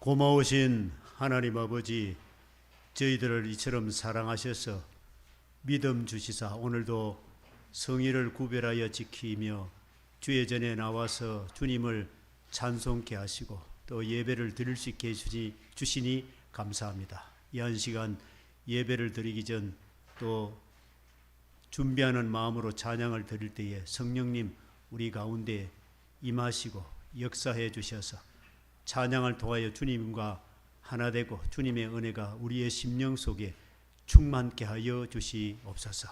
고마우신 하나님 아버지, 저희들을 이처럼 사랑하셔서 믿음 주시사 오늘도 성의를 구별하여 지키며 주의 전에 나와서 주님을 찬송케 하시고 또 예배를 드릴 수 있게 주시니 감사합니다. 이 한 시간 예배를 드리기 전 또 준비하는 마음으로 찬양을 드릴 때에 성령님 우리 가운데 임하시고 역사해 주셔서 찬양을 통하여 주님과 하나 되고 주님의 은혜가 우리의 심령 속에 충만케 하여 주시옵소서.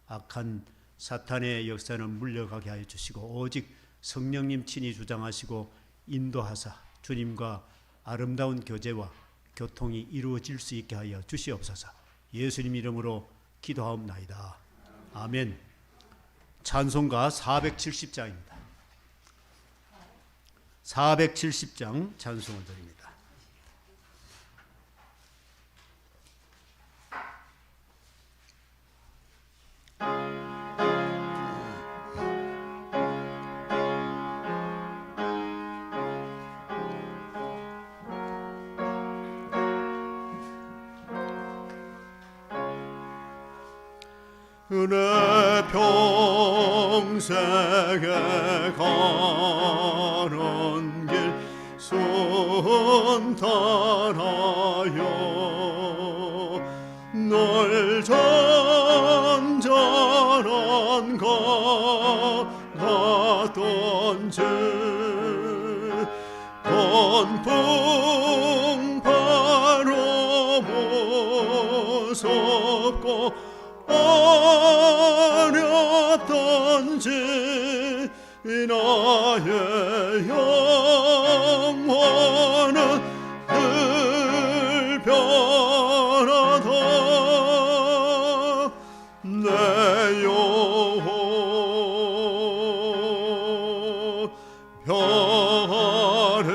악한 사탄의 역사는 물러가게 하여 주시고 오직 성령님 친히 주장하시고 인도하사 주님과 아름다운 교제와 교통이 이루어질 수 있게 하여 주시옵소서. 예수님 이름으로 기도하옵나이다. 아멘. 찬송가 470장입니다. 470장 찬송을 드립니다. 내 평생에 가는 길 순탄하여 널 잔잔한 가던지 건풍 바로 무섭고 어렵던지 나의 영혼은 늘 변하다. 내 영혼 변하네.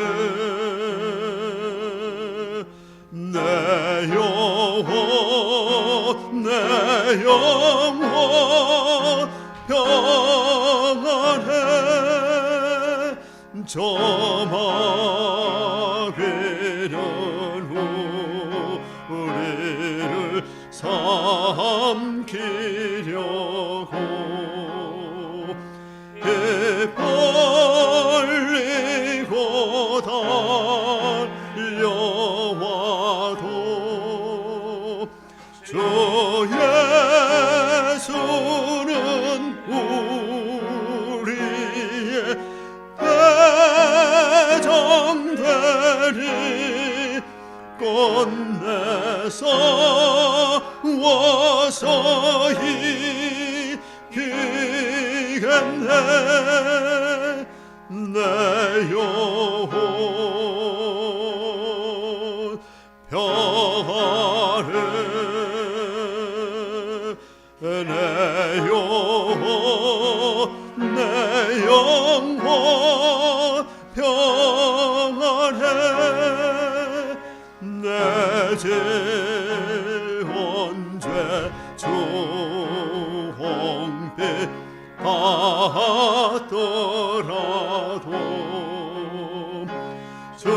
내 영혼 평안해. 저마귀는 우리를 삼키려고 빗벌리고 달려와도 주 예수는 우리의 대장되리. 끝내서 와서 이기겠네. 내 영혼 평안해. 내 영혼 평안해. 내 죄 언제 주홍빛 같더라도 주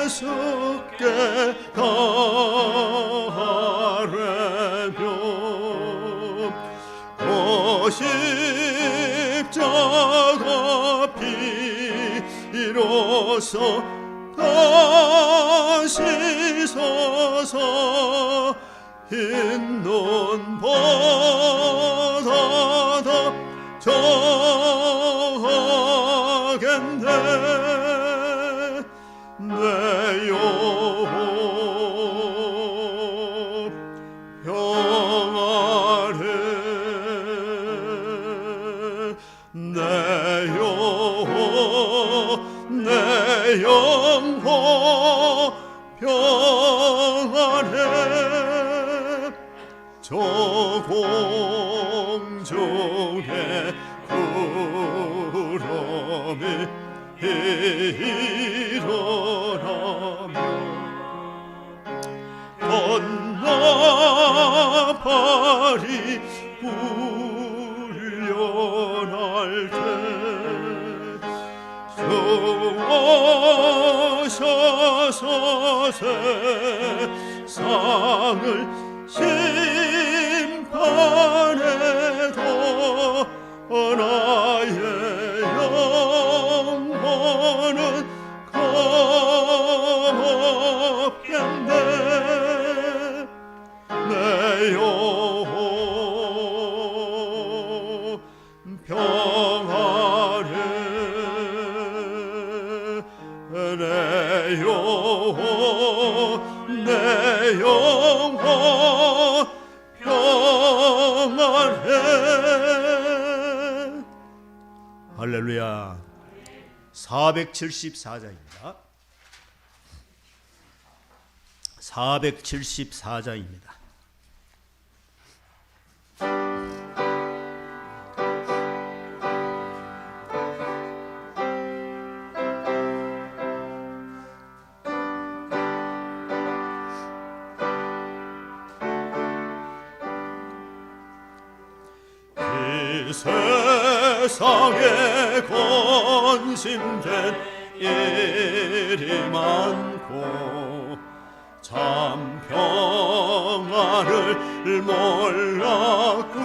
예수께 가려면 그 십자가 비로소 다시 서서 흰 눈보다도 정하겠네. 내 영혼 평안해. 내 영혼 평안해. 저 공중에 구름이 일어나며 건나팔이 울려날 때 주옵소서 세상을 심판해도 나의 영혼은 겁없겠네. 내 영혼 평안해. 내 영혼 평안해. 할렐루야. 474장입니다. 474장입니다. 이 세상에 권심된 일이 많고 참 평안을 몰랐구나.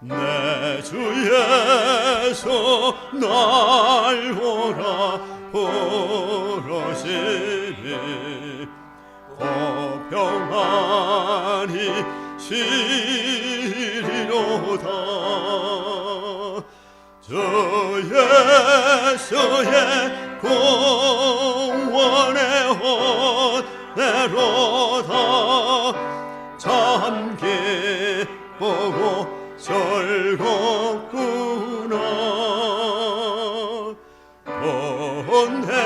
내 주 예수 날 보라 부르시니 평안히 시리로다. 주 예수의 공원에 온대로다. 참 기쁘고 즐겁구나.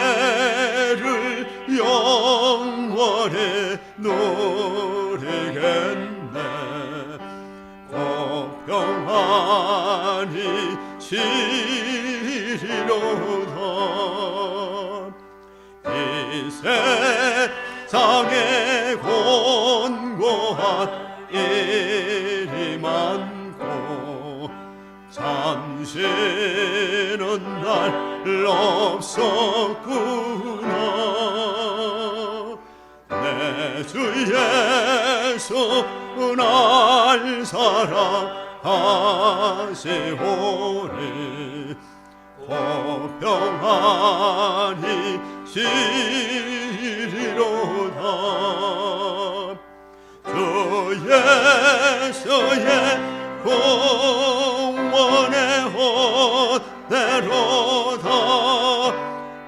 은혜를 영원히 누리겠네. 평안히 시리로다. 이 세상에 곤고한 일이 많고 잠시는 날 없었구나. 내 주 예수 날 사랑하시오니 평안히 시리로다. 주 예수의 공원에 온대로다.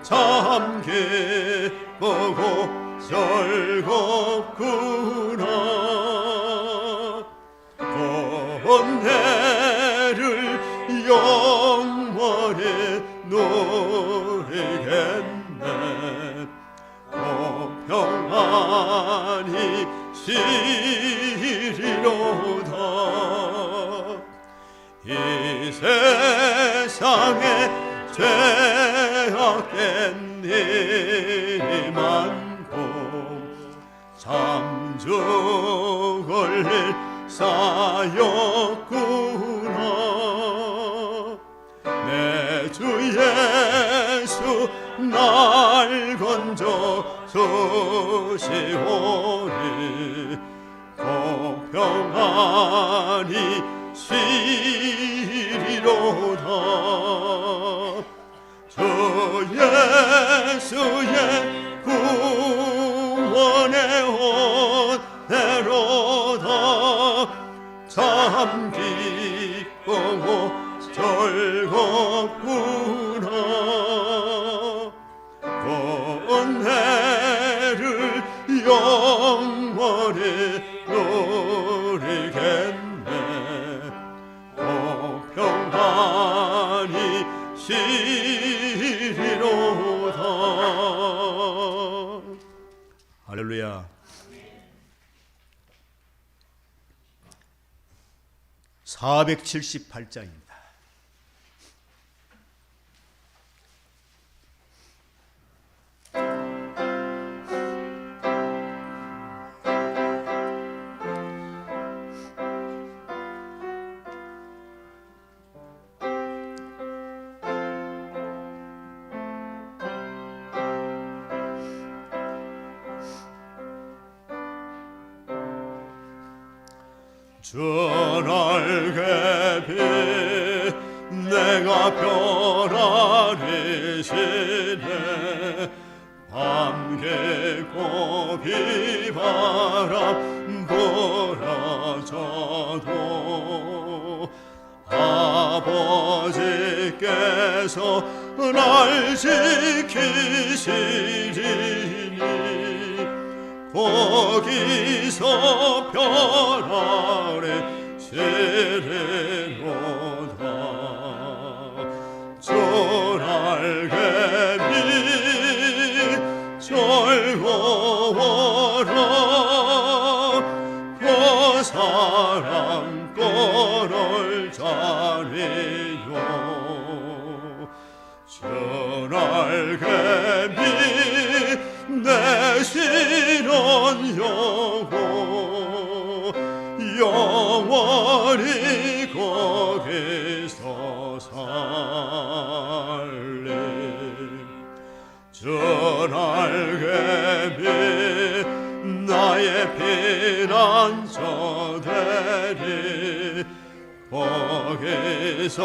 참 기쁘고 즐겁구나. 은혜를 영원히 누리겠네. 평안히 시리로다. 이 세상에 죄악된 일이 많고 참 죽을 일 쌓였구나. 내 주 예수 날 건져 주시오니 평안히 시리로다. 주 예수의 구원에 온대로다. 참 기쁘고 즐겁구나. 은혜를 영원히 누리겠네. 평안히 시리로다. 할렐루야. 478장입니다. 주날개 빛 내가 별 아래 시네 밤 깊고 비바람 불어져도 아버지께서 날 지키시리니 거기서 별 아래 시리로다. 주날개 빛 즐거워라 그 사랑 꼴을 자리요. 주날개 빛 내 시련 영혼 영원히 거기서 살리. 주날개 빛 나의 피난처 되리 거기서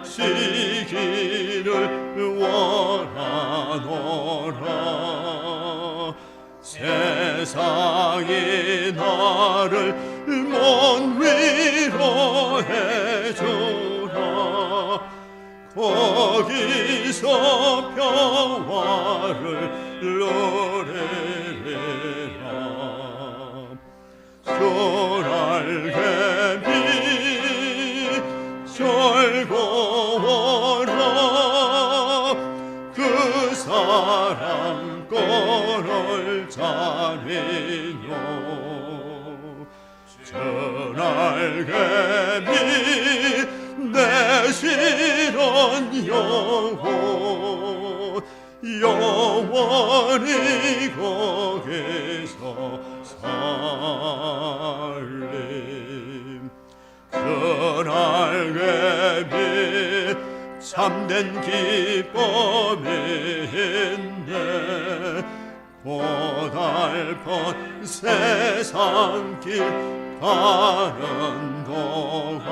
쉬기를 원하노라. 세상이 나를 못 위로해주라. 거기서 평화를 누리리라. 주날개 빛 즐거워라 그 사랑 꼴을 자리요. 주날개 빛 내 시련 영혼 영원히 거기서 살림. 주날개 빛 참된 기쁨이 있네 고달픈 세상 길 가는 동안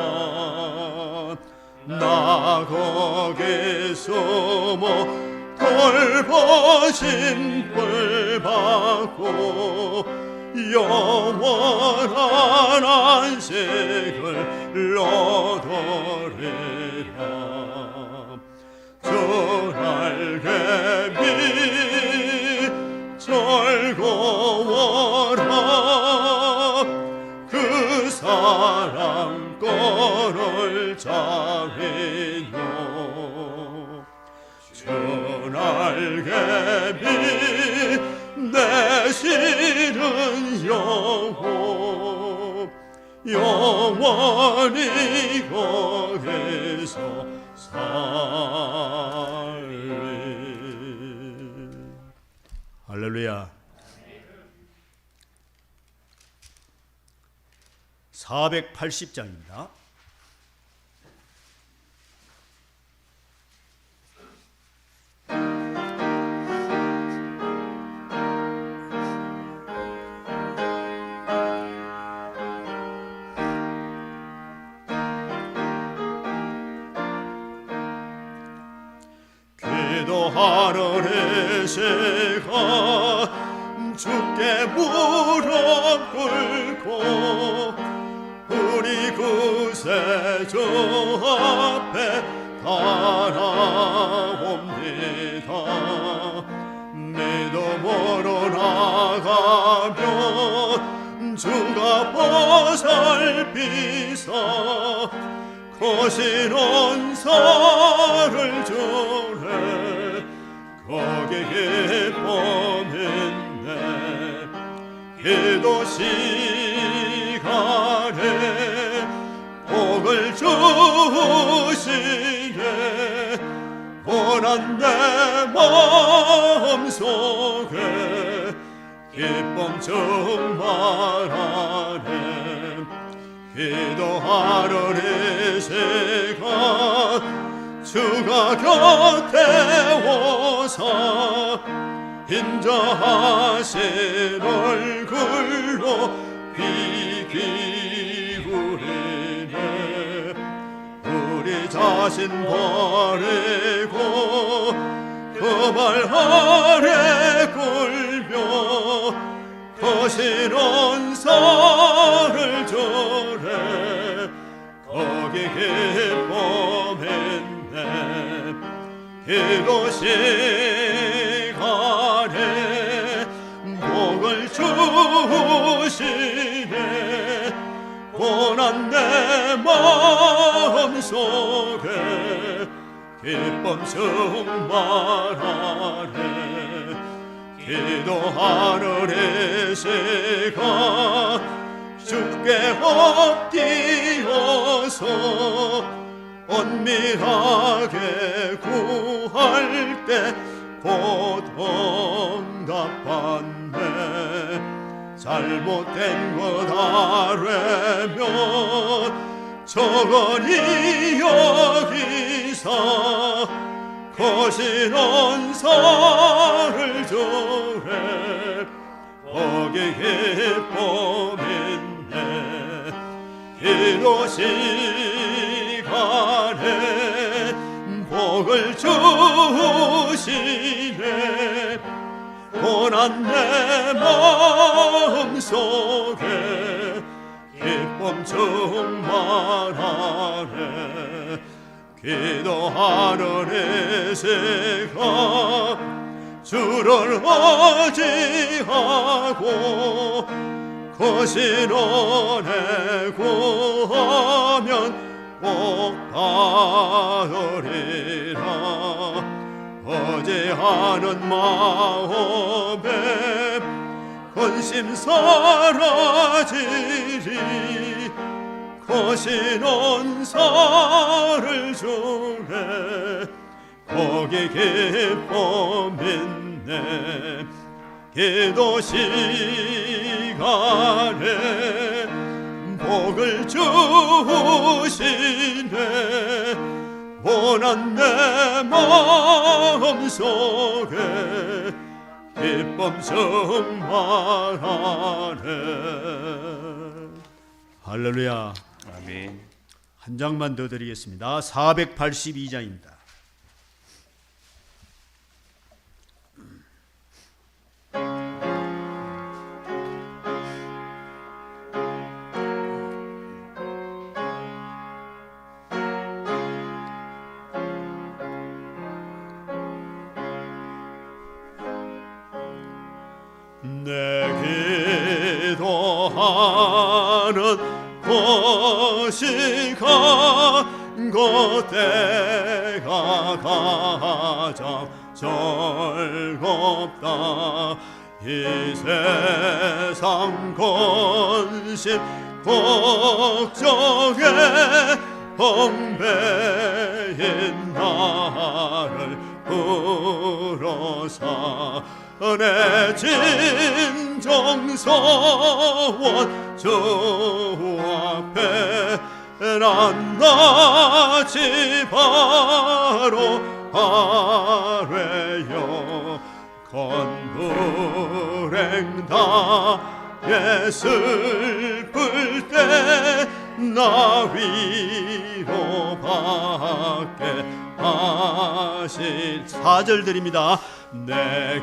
나 거기 숨어 돌보심 을 받고 영원한 안식을 얻으리라. 주날개 빛 즐거워라 그 사랑 꼴을 자리요. 주날개 빛 내 시른 영혼 영원히 거기서 살리. 할렐루야. 480장입니다. 기도하는 이 시간 주께 무릎 꿇고 우리 구세주 앞에 달아옵니다. 믿음으로 나가면 주가 보살피사 거신 은사를 주네. 거기 기쁨 있네. 기도 시간에 복을 주시네. 원한 내 마음속에 기쁨 충만하네. 기도하는 이 시간 주가 곁에 오사 인자하신 얼굴로 귀 기울이네. 우리 자신 버리고 그 발 아래 굴며 거신 원사를 조래 거기 기쁨 있네 기도 시간에 복을 주시네 고난 내 마음속에 기쁨 충만하네 기도하는 이 시간 주께 엎드려서 은밀하게 구할 때 곧 응답받네 잘못된 것 아뢰면 저거니 여기서 거신 원사를 조래 거기 기쁨 있네 기도 시간에 복을 주시네 고난 내 마음속에 기쁨 충만하네 기도하는 이 시간 주를 의지하고 거신 은혜 구하면 복 받으리라 의지하는 마음에 근심 사라지리 거신 원사를 주네 거기 기쁨 있네 기도 시간에 복을 주시네 원한 내 마음속에 기쁨 충만하네 할렐루야. 아멘. 한 장만 더 드리겠습니다. 482장입니다. 내 기도하는 그 시간 그때가 가장 즐겁다 이 세상 근심 걱정에 벙배인 나를 불어사 내 진정서원 주 앞에 낱낱이 바로 아뢰요 건불행 다에 슬플 때 나 위로받게 하실 4절 드립니다. 내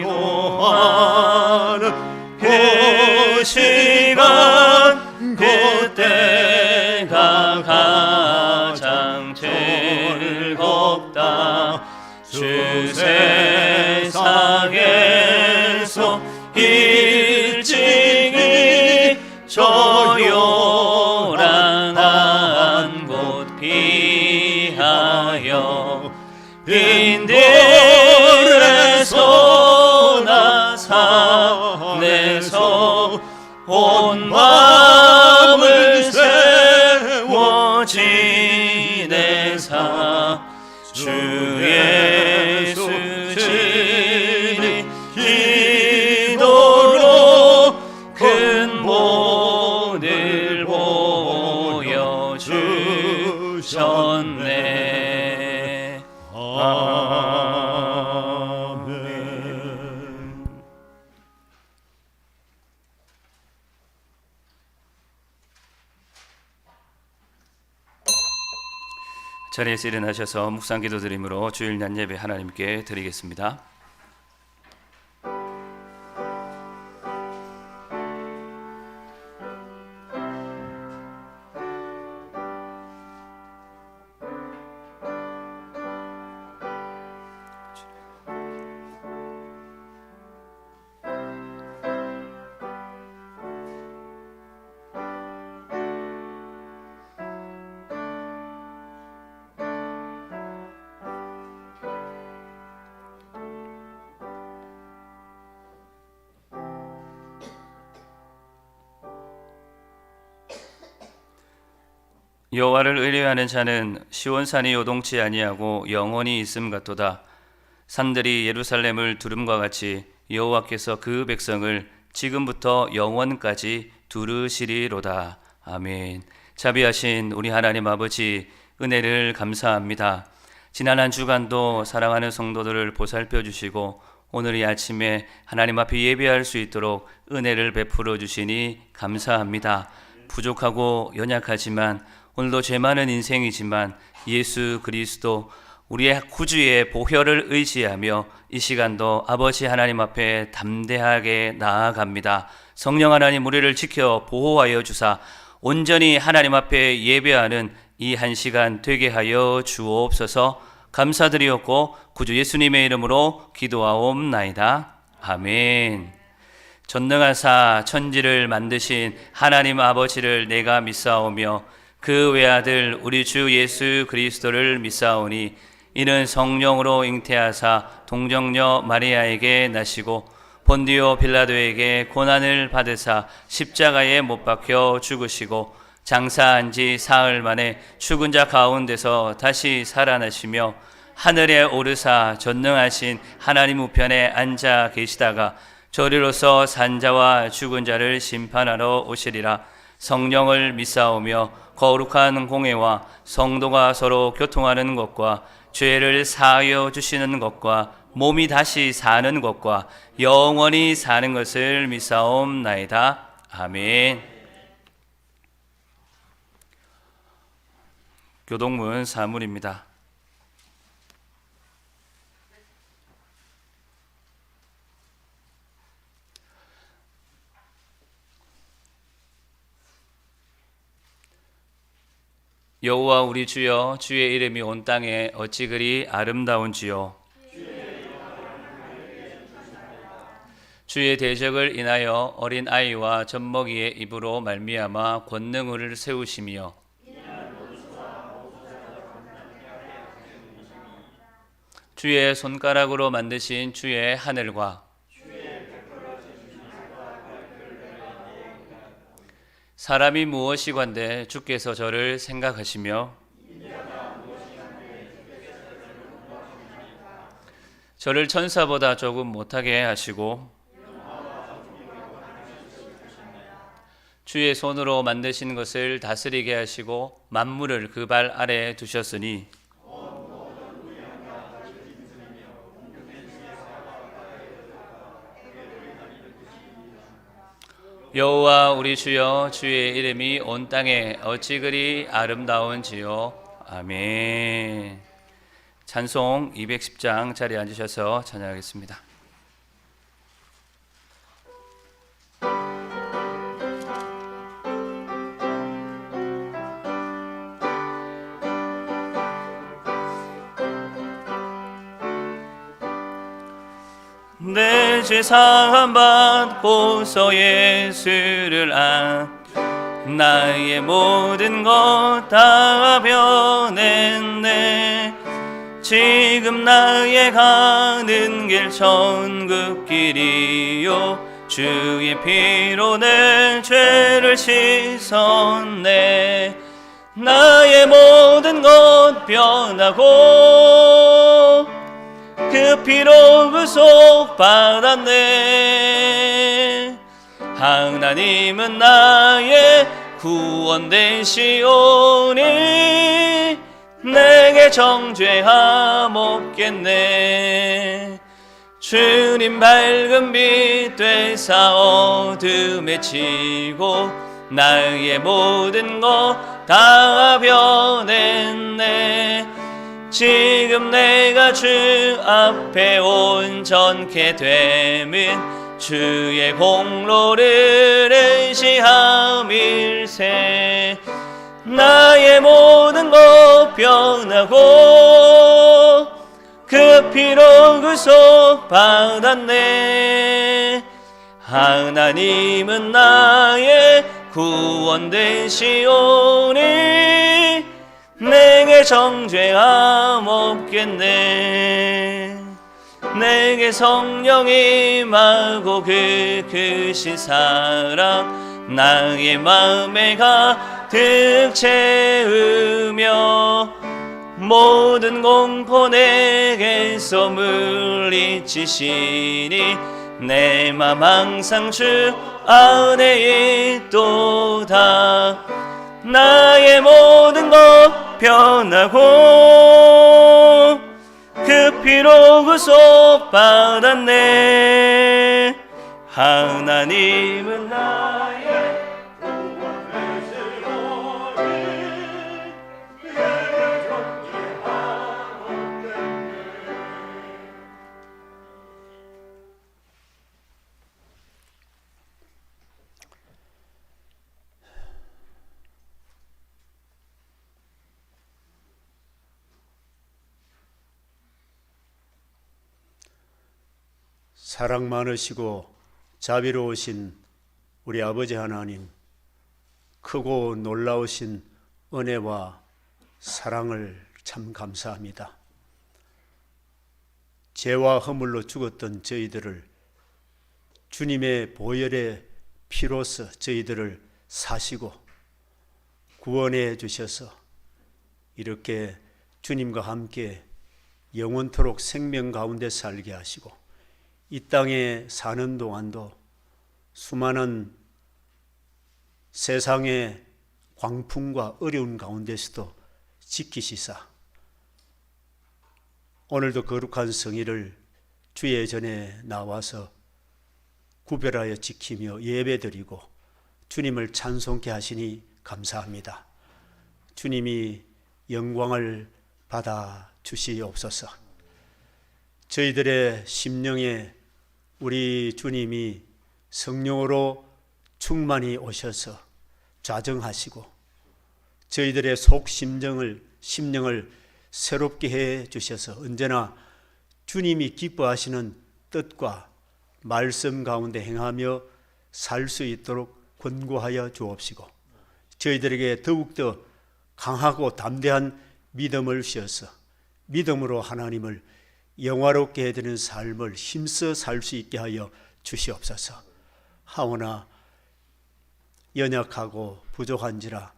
기도하는 그 시간 그때가 가장 즐겁다 주 세상에서 일찍이 조용한 곳 피하여 빈들에서나 산에서 온 마음을 세워 지내사 주 예수 친히 기도로 큰 본을 보여주셨네. 아멘. 자리에서 일어나셔서 묵상 기도 드림으로 주일 낮 예배 하나님께 드리겠습니다. 여호와를 의뢰하는 자는 시온산이 요동치 아니하고 영원히 있음 같도다. 산들이 예루살렘을 두름과 같이 여호와께서 그 백성을 지금부터 영원까지 두르시리로다. 아멘. 자비하신 우리 하나님 아버지, 은혜를 감사합니다. 지난 한 주간도 사랑하는 성도들을 보살펴 주시고 오늘 이 아침에 하나님 앞에 예배할 수 있도록 은혜를 베풀어 주시니 감사합니다. 부족하고 연약하지만 오늘도 죄 많은 인생이지만 예수 그리스도 우리의 구주의 보혈을 의지하며 이 시간도 아버지 하나님 앞에 담대하게 나아갑니다. 성령 하나님 우리를 지켜 보호하여 주사 온전히 하나님 앞에 예배하는 이 한 시간 되게 하여 주옵소서. 감사드리었고 구주 예수님의 이름으로 기도하옵나이다. 아멘. 전능하사 천지를 만드신 하나님 아버지를 내가 믿사오며 그 외아들 우리 주 예수 그리스도를 믿사오니 이는 성령으로 잉태하사 동정녀 마리아에게 나시고 본디오 빌라도에게 고난을 받으사 십자가에 못 박혀 죽으시고 장사한 지 사흘 만에 죽은 자 가운데서 다시 살아나시며 하늘에 오르사 전능하신 하나님 우편에 앉아 계시다가 저리로서 산자와 죽은 자를 심판하러 오시리라. 성령을 믿사오며 거룩한 공회와 성도가 서로 교통하는 것과 죄를 사하여 주시는 것과 몸이 다시 사는 것과 영원히 사는 것을 믿사옵나이다. 아멘. 교동문 사물입니다. 여호와 우리 주여, 주의 이름이 온 땅에 어찌 그리 아름다운지요. 주의 대적을 인하여 어린 아이와 젖먹이의 입으로 말미암아 권능을 세우시며 주의 손가락으로 만드신 주의 하늘과 사람이 무엇이건대 주께서 저를 생각하시며 저를 천사보다 조금 못하게 하시고 주의 손으로 만드신 것을 다스리게 하시고 만물을 그 발 아래에 두셨으니 여호와 우리 주여, 주의 이름이 온 땅에 어찌 그리 아름다운지요. 아멘. 찬송 210장 자리에 앉으셔서 찬양하겠습니다. 내 죄 사함 받고서 예수를 나의 모든 것 다 변했네. 지금 나의 가는 길 천국 길이요 주의 피로 내 죄를 씻었네. 나의 모든 것 변하고 그 피로 구속받았네. 하나님은 나의 구원 되시오니 내게 정죄함 없겠네. 주님 밝은 빛 되사 어둠에 치고 나의 모든 것 다 변했네. 지금 내가 주 앞에 온전케 됨은 주의 공로를 의지함일세. 나의 모든 것 변하고 그 피로 구속받았네. 하나님은 나의 구원 되시오니 내게 정죄함 없겠네. 내게 성령이 임하고 그 크신 사랑 나의 마음에 가득 채우며 모든 공포 내게서 물리치시니 내 맘 항상 주 안에 있도다. 나의 모든 것 변하고 그 피로 구속받았네. 하나님은 나의 구원 되시오니 내게 정죄함 없겠네. 사랑 많으시고 자비로우신 우리 아버지 하나님, 크고 놀라우신 은혜와 사랑을 참 감사합니다. 죄와 허물로 죽었던 저희들을 주님의 보혈의 피로써 저희들을 사시고 구원해 주셔서 이렇게 주님과 함께 영원토록 생명 가운데 살게 하시고 이 땅에 사는 동안도 수많은 세상의 광풍과 어려운 가운데서도 지키시사 오늘도 거룩한 성의를 주의 전에 나와서 구별하여 지키며 예배드리고 주님을 찬송케 하시니 감사합니다. 주님이 영광을 받아 주시옵소서. 저희들의 심령에 우리 주님이 성령으로 충만히 오셔서 좌정하시고 저희들의 심령을 새롭게 해 주셔서 언제나 주님이 기뻐하시는 뜻과 말씀 가운데 행하며 살 수 있도록 권고하여 주옵시고 저희들에게 더욱더 강하고 담대한 믿음을 주셔서 믿음으로 하나님을 영화롭게 해드리는 삶을 힘써 살 수 있게 하여 주시옵소서. 하오나 연약하고 부족한지라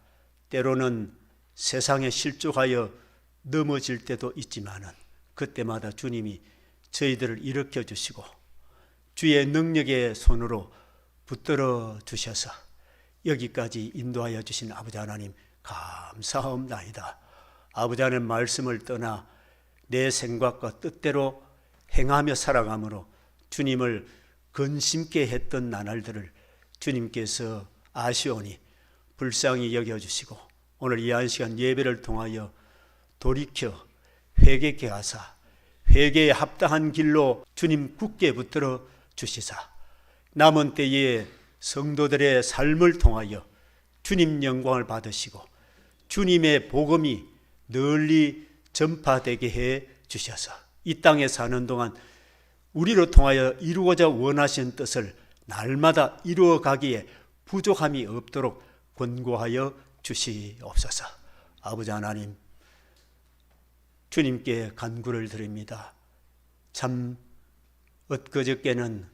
때로는 세상에 실족하여 넘어질 때도 있지만은 그때마다 주님이 저희들을 일으켜 주시고 주의 능력의 손으로 붙들어 주셔서 여기까지 인도하여 주신 아버지 하나님 감사합니다. 아버지 하나님 말씀을 떠나 내 생각과 뜻대로 행하며 살아감으로 주님을 근심케 했던 나날들을 주님께서 아시오니 불쌍히 여겨주시고 오늘 이 한 시간 예배를 통하여 돌이켜 회개케 하사 회개에 합당한 길로 주님 굳게 붙들어 주시사 남은 때에 성도들의 삶을 통하여 주님 영광을 받으시고 주님의 복음이 널리 전파되게 해 주셔서 이 땅에 사는 동안 우리로 통하여 이루고자 원하신 뜻을 날마다 이루어가기에 부족함이 없도록 권고하여 주시옵소서. 아버지 하나님, 주님께 간구를 드립니다. 참 엊그저께는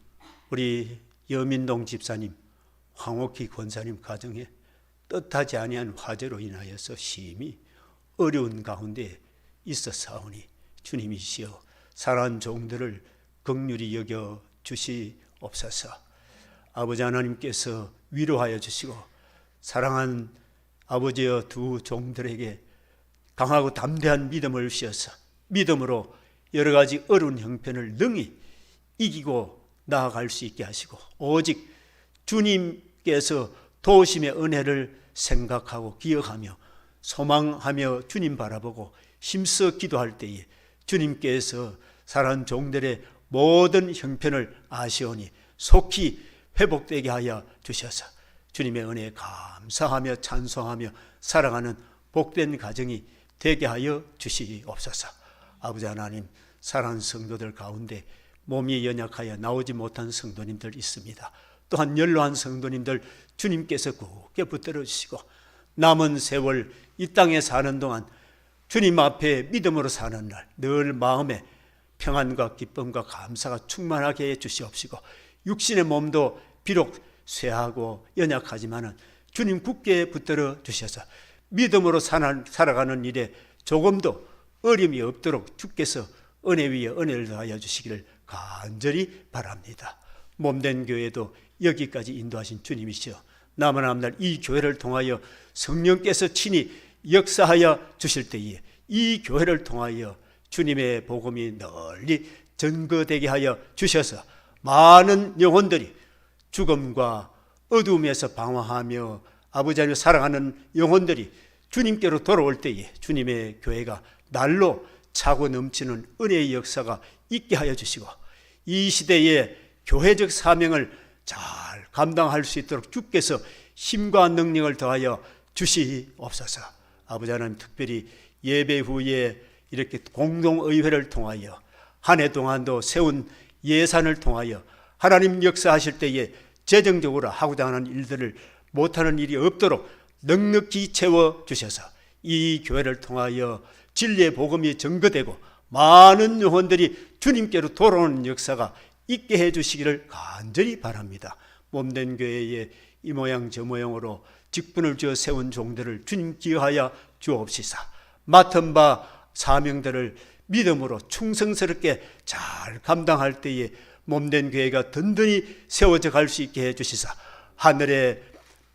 우리 여민동 집사님, 황옥희 권사님 가정에 뜻하지 아니한 화재로 인하여서 심히 어려운 가운데 있었사오니 주님이시여 사랑하는 종들을 긍휼히 여겨 주시옵소서. 아버지 하나님께서 위로하여 주시고 사랑하는 아버지여 두 종들에게 강하고 담대한 믿음을 주셔서 믿음으로 여러 가지 어려운 형편을 능히 이기고 나아갈 수 있게 하시고 오직 주님께서 도우심의 은혜를 생각하고 기억하며 소망하며 주님 바라보고 힘써 기도할 때에 주님께서 살아온 종들의 모든 형편을 아시오니 속히 회복되게 하여 주셔서 주님의 은혜에 감사하며 찬송하며 살아가는 복된 가정이 되게 하여 주시옵소서. 아버지 하나님, 사랑하는 성도들 가운데 몸이 연약하여 나오지 못한 성도님들 있습니다. 또한 연로한 성도님들 주님께서 굳게 붙들어 주시고 남은 세월 이 땅에 사는 동안 주님 앞에 믿음으로 사는 날 늘 마음에 평안과 기쁨과 감사가 충만하게 해 주시옵시고 육신의 몸도 비록 쇠하고 연약하지만은 주님 굳게 붙들어 주셔서 믿음으로 살아가는 일에 조금도 어려움이 없도록 주께서 은혜 위에 은혜를 더하여 주시기를 간절히 바랍니다. 몸된 교회도 여기까지 인도하신 주님이시여 남은 앞날 이 교회를 통하여 성령께서 친히 역사하여 주실 때에 이 교회를 통하여 주님의 복음이 널리 전거되게 하여 주셔서 많은 영혼들이 죽음과 어두움에서 방황하며 아버지 하나님 사랑하는 영혼들이 주님께로 돌아올 때에 주님의 교회가 날로 차고 넘치는 은혜의 역사가 있게 하여 주시고 이 시대의 교회적 사명을 잘 감당할 수 있도록 주께서 힘과 능력을 더하여 주시옵소서. 아버지 하나님, 특별히 예배 후에 이렇게 공동의회를 통하여 한 해 동안도 세운 예산을 통하여 하나님 역사하실 때에 재정적으로 하고자 하는 일들을 못하는 일이 없도록 넉넉히 채워주셔서 이 교회를 통하여 진리의 복음이 전거되고 많은 영혼들이 주님께로 돌아오는 역사가 있게 해주시기를 간절히 바랍니다. 몸된 교회에 이 모양 저 모양으로 직분을 주어 세운 종들을 주님 기여하여 주옵시사 맡은 바 사명들을 믿음으로 충성스럽게 잘 감당할 때에 몸된 교회가 든든히 세워져 갈 수 있게 해주시사 하늘의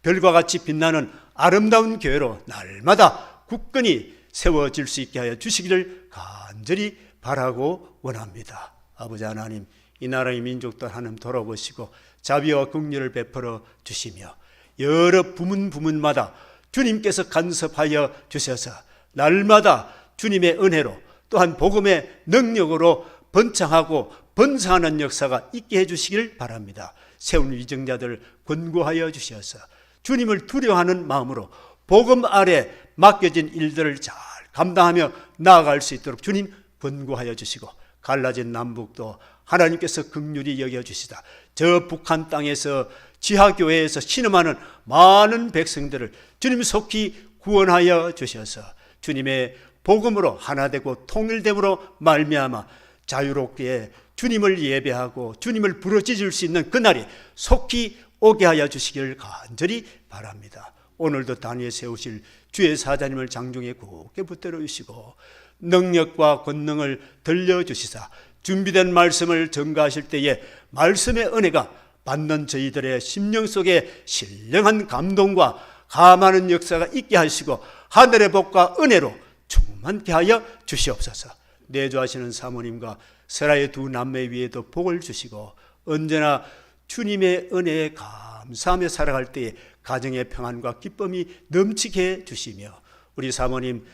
별과 같이 빛나는 아름다운 교회로 날마다 굳건히 세워질 수 있게 하여 주시기를 간절히 바라고 원합니다. 아버지 하나님, 이 나라의 민족들 하나님 돌아보시고 자비와 긍휼을 베풀어 주시며 여러 부문마다 주님께서 간섭하여 주셔서 날마다 주님의 은혜로 또한 복음의 능력으로 번창하고 번성하는 역사가 있게 해주시길 바랍니다. 세운 위정자들 권고하여 주셔서 주님을 두려워하는 마음으로 복음 아래 맡겨진 일들을 잘 감당하며 나아갈 수 있도록 주님 권고하여 주시고 갈라진 남북도 하나님께서 긍휼히 여겨주시다 저 북한 땅에서 지하교회에서 신음하는 많은 백성들을 주님 속히 구원하여 주셔서 주님의 복음으로 하나 되고 통일됨으로 말미암아 자유롭게 주님을 예배하고 주님을 부르짖을 수 있는 그날이 속히 오게 하여 주시기를 간절히 바랍니다. 오늘도 단위에 세우실 주의 사자님을 장중에 굳게 붙들어 주시고 능력과 권능을 들려주시사 준비된 말씀을 전가하실 때에 말씀의 은혜가 받는 저희들의 심령 속에 신령한 감동과 감하는 역사가 있게 하시고 하늘의 복과 은혜로 충만케 하여 주시옵소서. 내조하시는 사모님과 세라의 두 남매 위에도 복을 주시고 언제나 주님의 은혜에 감사하며 살아갈 때에 가정의 평안과 기쁨이 넘치게 해주시며 우리 사모님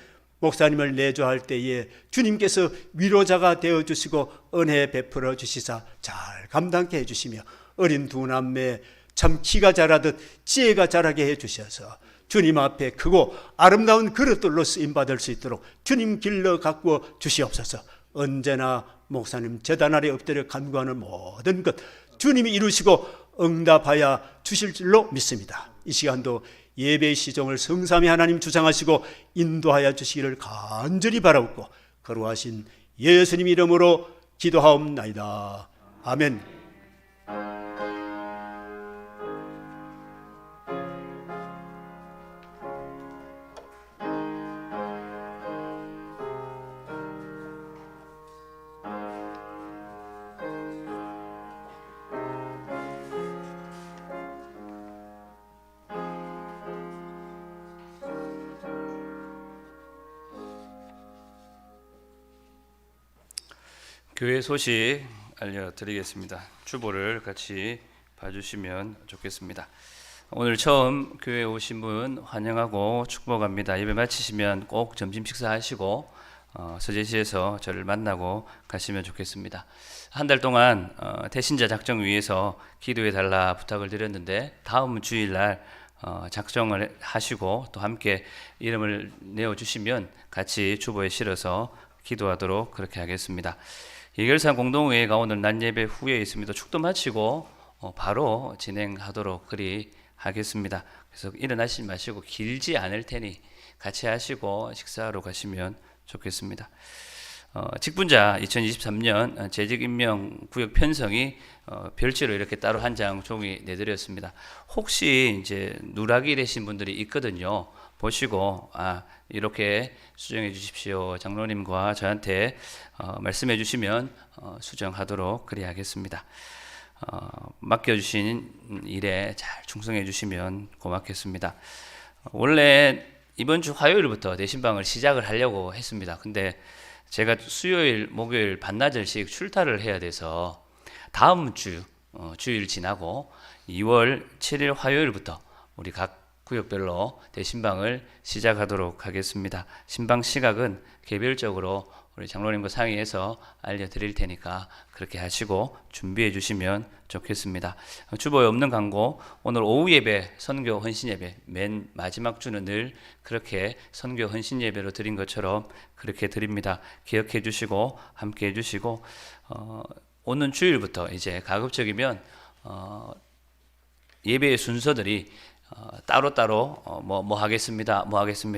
목사님을 내조할 때에 주님께서 위로자가 되어주시고 은혜 베풀어 주시사 잘 감당케 해주시며 어린 두 남매 참 키가 자라듯 지혜가 자라게 해주셔서 주님 앞에 크고 아름다운 그릇들로 쓰임받을 수 있도록 주님 길러 가꾸어 주시옵소서. 언제나 목사님 제단 아래 엎드려 간구하는 모든 것 주님이 이루시고 응답하여 주실 줄로 믿습니다. 이 시간도 예배의 시종을 성삼위 하나님 주장하시고 인도하여 주시기를 간절히 바라옵고 거룩하신 예수님 이름으로 기도하옵나이다. 아멘. 교회 소식 알려드리겠습니다. 주보를 같이 봐주시면 좋겠습니다. 오늘 처음 교회에 오신 분 환영하고 축복합니다. 예배 마치시면 꼭 점심 식사하시고 서재시에서 저를 만나고 가시면 좋겠습니다. 한 달 동안 대신자 작정 위해서 기도해 달라 부탁을 드렸는데 다음 주일날 작정을 하시고 또 함께 이름을 내어주시면 같이 주보에 실어서 기도하도록 그렇게 하겠습니다. 예결산 공동회의가 오늘 낮 예배 후에 있습니다. 축도 마치고 바로 진행하도록 그리 하겠습니다. 그래서 일어나시지 마시고 길지 않을 테니 같이 하시고 식사하러 가시면 좋겠습니다. 직분자 2023년 재직임명 구역 편성이 별지로 이렇게 따로 한 장 종이 내드렸습니다. 혹시 이제 누락이 되신 분들이 있거든요. 보시고 이렇게 수정해 주십시오. 장로님과 저한테 말씀해 주시면 수정하도록 그리하겠습니다. 맡겨주신 일에 잘 충성해 주시면 고맙겠습니다. 원래 이번 주 화요일부터 대신방을 시작을 하려고 했습니다. 근데 제가 수요일, 목요일 반나절씩 출타를 해야 돼서 다음 주 주일 지나고 2월 7일 화요일부터 우리 각 구역별로 대신방을 시작하도록 하겠습니다. 신방 시각은 개별적으로 우리 장로님과 상의해서 알려드릴 테니까 그렇게 하시고 준비해 주시면 좋겠습니다. 주보에 없는 광고, 오늘 오후 예배 선교 헌신 예배 맨 마지막 주는 늘 그렇게 선교 헌신 예배로 드린 것처럼 그렇게 드립니다. 기억해 주시고 함께 해 주시고 오는 주일부터 이제 가급적이면 예배의 순서들이 따로따로 뭐 하겠습니다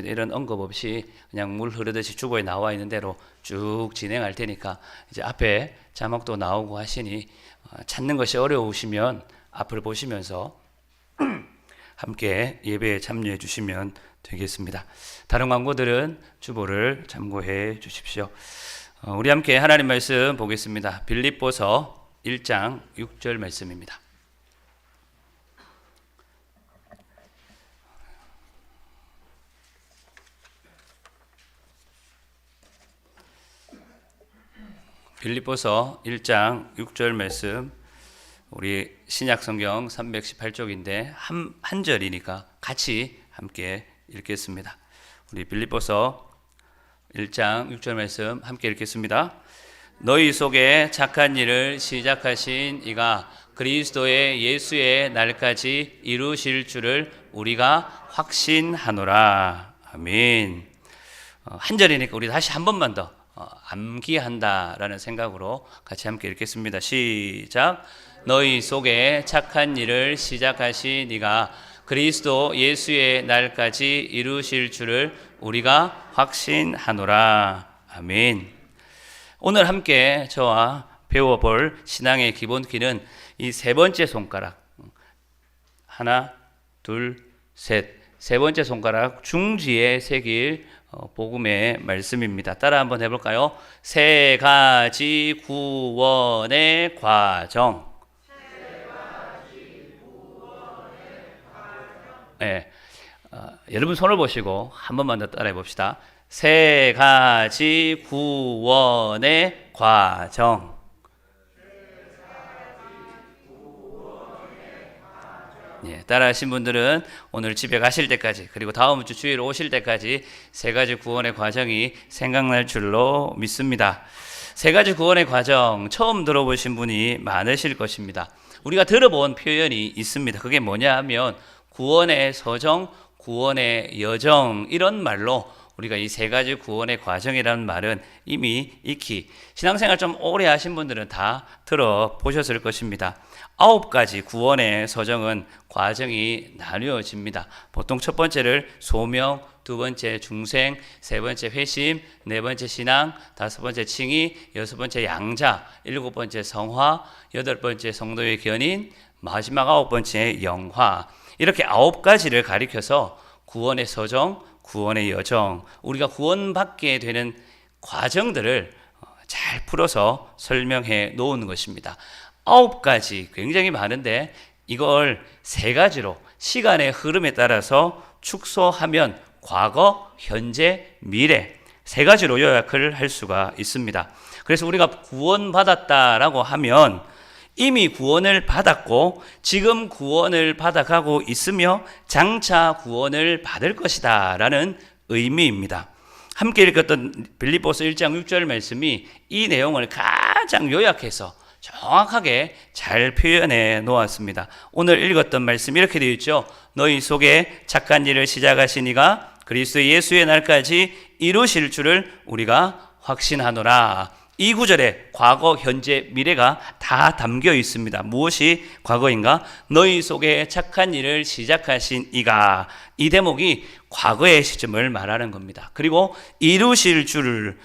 이런 언급 없이 그냥 물 흐르듯이 주보에 나와 있는 대로 쭉 진행할 테니까 이제 앞에 자막도 나오고 하시니 찾는 것이 어려우시면 앞을 보시면서 함께 예배에 참여해 주시면 되겠습니다. 다른 광고들은 주보를 참고해 주십시오. 우리 함께 하나님 말씀 보겠습니다. 빌립보서 1장 6절 말씀입니다. 빌립보서 1장 6절 말씀, 우리 신약성경 318쪽인데 한 절이니까 같이 함께 읽겠습니다. 우리 빌립보서 1장 6절 말씀 함께 읽겠습니다. 너희 속에 착한 일을 시작하신 이가 그리스도의 예수의 날까지 이루실 줄을 우리가 확신하노라. 아멘. 한 절이니까 우리 다시 한 번만 더 암기한다라는 생각으로 같이 함께 읽겠습니다. 시작. 너희 속에 착한 일을 시작하신 이가 그리스도 예수의 날까지 이루실 줄을 우리가 확신하노라. 아멘. 오늘 함께 저와 배워볼 신앙의 기본기는 이 세 번째 손가락, 하나, 둘, 세 번째 손가락 중지에 새길 복음의 말씀입니다. 따라 한번 해볼까요? 세 가지 구원의 과정. 네. 여러분 손을 보시고 한 번만 더 따라해 봅시다. 세 가지 구원의 과정. 예, 따라하신 분들은 오늘 집에 가실 때까지 그리고 다음 주 주일 오실 때까지 세 가지 구원의 과정이 생각날 줄로 믿습니다. 세 가지 구원의 과정 처음 들어보신 분이 많으실 것입니다. 우리가 들어본 표현이 있습니다. 그게 뭐냐 하면 구원의 서정, 구원의 여정 이런 말로 우리가 이 세 가지 구원의 과정이라는 말은 이미 익히 신앙생활 좀 오래 하신 분들은 다 들어보셨을 것입니다. 9가지 구원의 서정은 과정이 나누어집니다. 보통 첫 번째를 소명, 두 번째 중생, 세 번째 회심, 네 번째 신앙, 다섯 번째 칭의, 여섯 번째 양자, 일곱 번째 성화, 여덟 번째 성도의 견인, 마지막 9번째 영화. 이렇게 9가지를 가리켜서 구원의 서정, 구원의 여정, 우리가 구원받게 되는 과정들을 잘 풀어서 설명해 놓은 것입니다. 9가지 굉장히 많은데 이걸 세 가지로 시간의 흐름에 따라서 축소하면 과거, 현재, 미래 세 가지로 요약을 할 수가 있습니다. 그래서 우리가 구원받았다라고 하면 이미 구원을 받았고 지금 구원을 받아가고 있으며 장차 구원을 받을 것이다 라는 의미입니다. 함께 읽었던 빌립보서 1장 6절 말씀이 이 내용을 가장 요약해서 정확하게 잘 표현해 놓았습니다. 오늘 읽었던 말씀 이렇게 되어 있죠. 너희 속에 착한 일을 시작하신 이가 그리스도 예수의 날까지 이루실 줄을 우리가 확신하노라. 이 구절에 과거, 현재, 미래가 다 담겨 있습니다. 무엇이 과거인가? 너희 속에 착한 일을 시작하신 이가, 이 대목이 과거의 시점을 말하는 겁니다. 그리고 이루실 줄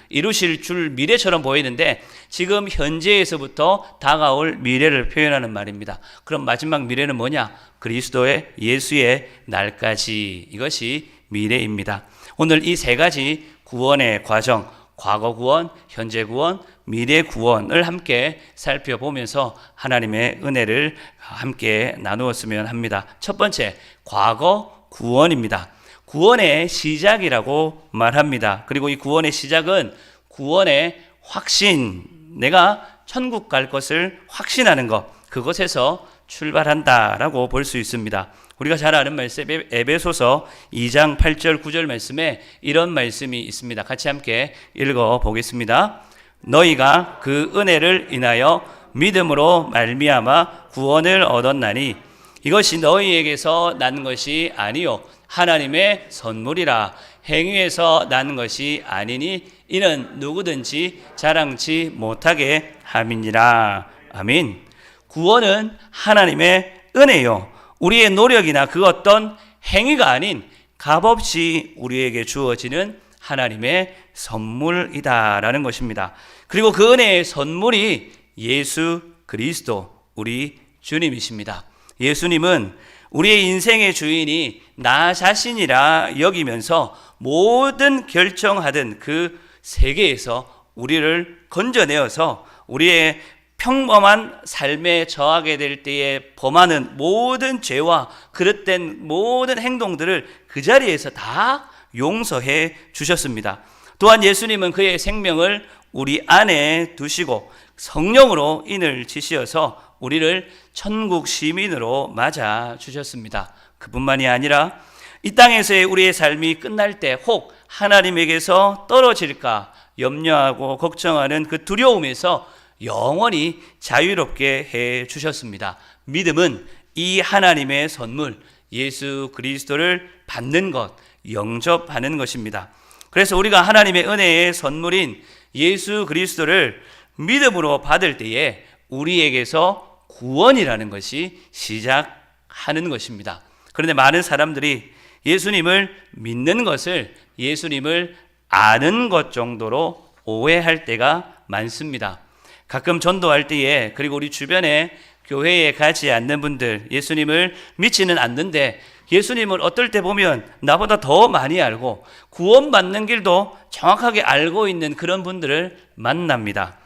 미래처럼 보이는데 지금 현재에서부터 다가올 미래를 표현하는 말입니다. 그럼 마지막 미래는 뭐냐? 그리스도의 예수의 날까지, 이것이 미래입니다. 오늘 이 세 가지 구원의 과정, 과거 구원, 현재 구원, 미래 구원을 함께 살펴보면서 하나님의 은혜를 함께 나누었으면 합니다. 첫 번째, 과거 구원입니다. 구원의 시작이라고 말합니다. 그리고 이 구원의 시작은 구원의 확신, 내가 천국 갈 것을 확신하는 것, 그것에서 출발한다라고 볼 수 있습니다. 우리가 잘 아는 말씀, 에베소서 2장 8절 9절 말씀에 이런 말씀이 있습니다. 같이 함께 읽어보겠습니다. 너희가 그 은혜를 인하여 믿음으로 말미암아 구원을 얻었나니 이것이 너희에게서 난 것이 아니요 하나님의 선물이라. 행위에서 난 것이 아니니 이는 누구든지 자랑치 못하게 함이니라. 아멘. 구원은 하나님의 은혜요, 우리의 노력이나 그 어떤 행위가 아닌 값없이 우리에게 주어지는 하나님의 선물이다라는 것입니다. 그리고 그 은혜의 선물이 예수 그리스도, 우리 주님이십니다. 예수님은 우리의 인생의 주인이 나 자신이라 여기면서 모든 결정하던 그 세계에서 우리를 건져내어서 우리의 평범한 삶에 처하게 될 때에 범하는 모든 죄와 그릇된 모든 행동들을 그 자리에서 다 용서해 주셨습니다. 또한 예수님은 그의 생명을 우리 안에 두시고 성령으로 인을 지시어서 우리를 천국 시민으로 맞아 주셨습니다. 그뿐만이 아니라 이 땅에서의 우리의 삶이 끝날 때 혹 하나님에게서 떨어질까 염려하고 걱정하는 그 두려움에서 영원히 자유롭게 해 주셨습니다. 믿음은 이 하나님의 선물 예수 그리스도를 받는 것, 영접하는 것입니다. 그래서 우리가 하나님의 은혜의 선물인 예수 그리스도를 믿음으로 받을 때에 우리에게서 구원이라는 것이 시작하는 것입니다. 그런데 많은 사람들이 예수님을 믿는 것을 예수님을 아는 것 정도로 오해할 때가 많습니다. 가끔 전도할 때에, 그리고 우리 주변에 교회에 가지 않는 분들, 예수님을 믿지는 않는데 예수님을 어떨 때 보면 나보다 더 많이 알고 구원받는 길도 정확하게 알고 있는 그런 분들을 만납니다.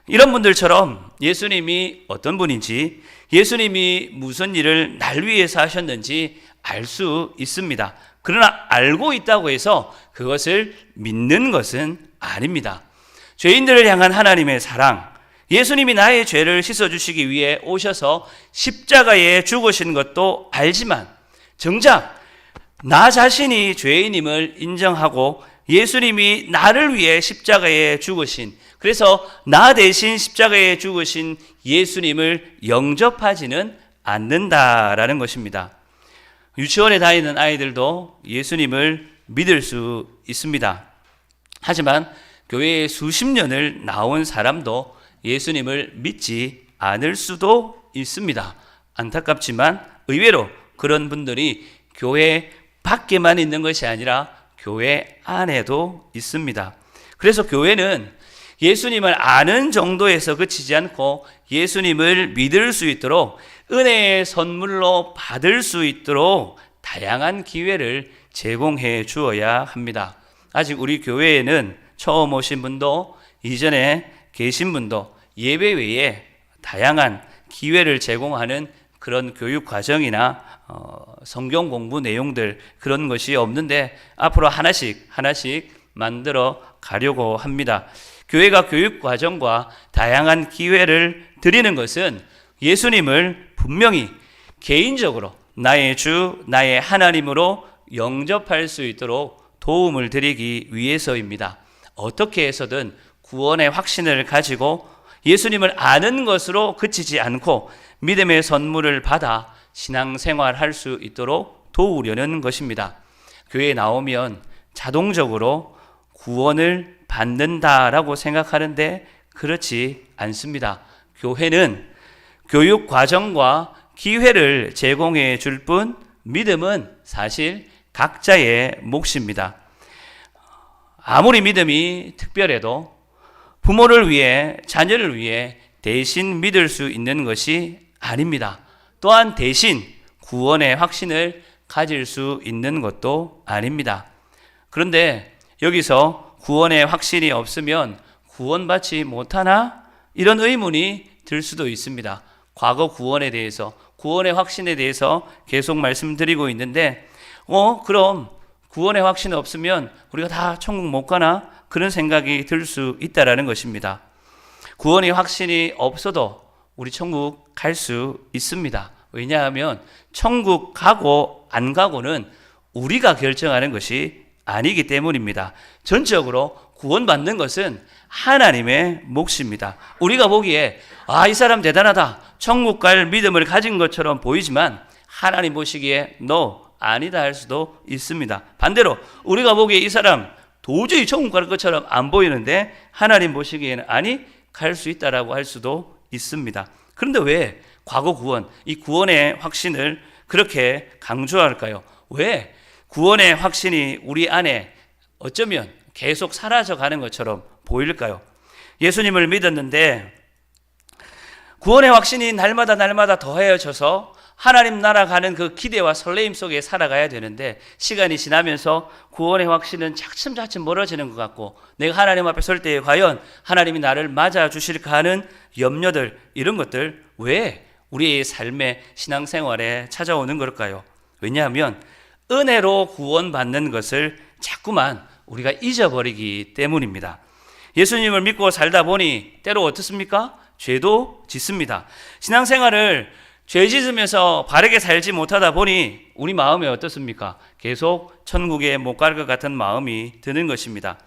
이런 분들처럼 예수님이 어떤 분인지, 예수님이 무슨 일을 날 위해서 하셨는지 알 수 있습니다. 그러나 알고 있다고 해서 그것을 믿는 것은 아닙니다. 죄인들을 향한 하나님의 사랑, 예수님이 나의 죄를 씻어주시기 위해 오셔서 십자가에 죽으신 것도 알지만 정작 나 자신이 죄인임을 인정하고 예수님이 나를 위해 십자가에 죽으신, 그래서 나 대신 십자가에 죽으신 예수님을 영접하지는 않는다라는 것입니다. 유치원에 다니는 아이들도 예수님을 믿을 수 있습니다. 하지만 교회에 수십 년을 나온 사람도 예수님을 믿지 않을 수도 있습니다. 안타깝지만 의외로 그런 분들이 교회 밖에만 있는 것이 아니라 교회 안에도 있습니다. 그래서 교회는 예수님을 아는 정도에서 그치지 않고 예수님을 믿을 수 있도록, 은혜의 선물로 받을 수 있도록 다양한 기회를 제공해 주어야 합니다. 아직 우리 교회에는 처음 오신 분도 이전에 계신 분도 예배 외에 다양한 기회를 제공하는 그런 교육 과정이나 성경 공부 내용들, 그런 것이 없는데 앞으로 하나씩 만들어 가려고 합니다. 교회가 교육 과정과 다양한 기회를 드리는 것은 예수님을 분명히 개인적으로 나의 주, 나의 하나님으로 영접할 수 있도록 도움을 드리기 위해서입니다. 어떻게 해서든 구원의 확신을 가지고 예수님을 아는 것으로 그치지 않고 믿음의 선물을 받아 신앙생활할 수 있도록 도우려는 것입니다. 교회에 나오면 자동적으로 구원을 받는다라고 생각하는데 그렇지 않습니다. 교회는 교육 과정과 기회를 제공해 줄 뿐 믿음은 사실 각자의 몫입니다. 아무리 믿음이 특별해도 부모를 위해, 자녀를 위해 대신 믿을 수 있는 것이 아닙니다. 또한 대신 구원의 확신을 가질 수 있는 것도 아닙니다. 그런데 여기서 구원의 확신이 없으면 구원받지 못하나? 이런 의문이 들 수도 있습니다. 과거 구원에 대해서, 구원의 확신에 대해서 계속 말씀드리고 있는데 그럼 구원의 확신 없으면 우리가 다 천국 못 가나? 그런 생각이 들 수 있다라는 것입니다. 구원의 확신이 없어도 우리 천국 갈 수 있습니다. 왜냐하면 천국 가고 안 가고는 우리가 결정하는 것이 아니기 때문입니다. 전적으로 구원받는 것은 하나님의 몫입니다. 우리가 보기에 이 사람 대단하다, 천국 갈 믿음을 가진 것처럼 보이지만 하나님 보시기에 너 아니다 할 수도 있습니다. 반대로 우리가 보기에 이 사람 도저히 천국 갈 것처럼 안 보이는데 하나님 보시기에는 아니, 갈 수 있다라고 할 수도 있습니다. 그런데 왜 과거 구원, 이 구원의 확신을 그렇게 강조할까요? 왜 구원의 확신이 우리 안에 어쩌면 계속 사라져 가는 것처럼 보일까요? 예수님을 믿었는데 구원의 확신이 날마다 더해져서 하나님 나라 가는 그 기대와 설레임 속에 살아가야 되는데 시간이 지나면서 구원의 확신은 차츰 멀어지는 것 같고 내가 하나님 앞에 설 때에 과연 하나님이 나를 맞아 주실까 하는 염려들, 이런 것들 왜 우리의 삶의 신앙생활에 찾아오는 걸까요? 왜냐하면 은혜로 구원받는 것을 자꾸만 우리가 잊어버리기 때문입니다. 예수님을 믿고 살다 보니 때로 어떻습니까? 죄도 짓습니다. 신앙생활을 죄 짓으면서 바르게 살지 못하다 보니 우리 마음이 어떻습니까? 계속 천국에 못 갈 것 같은 마음이 드는 것입니다.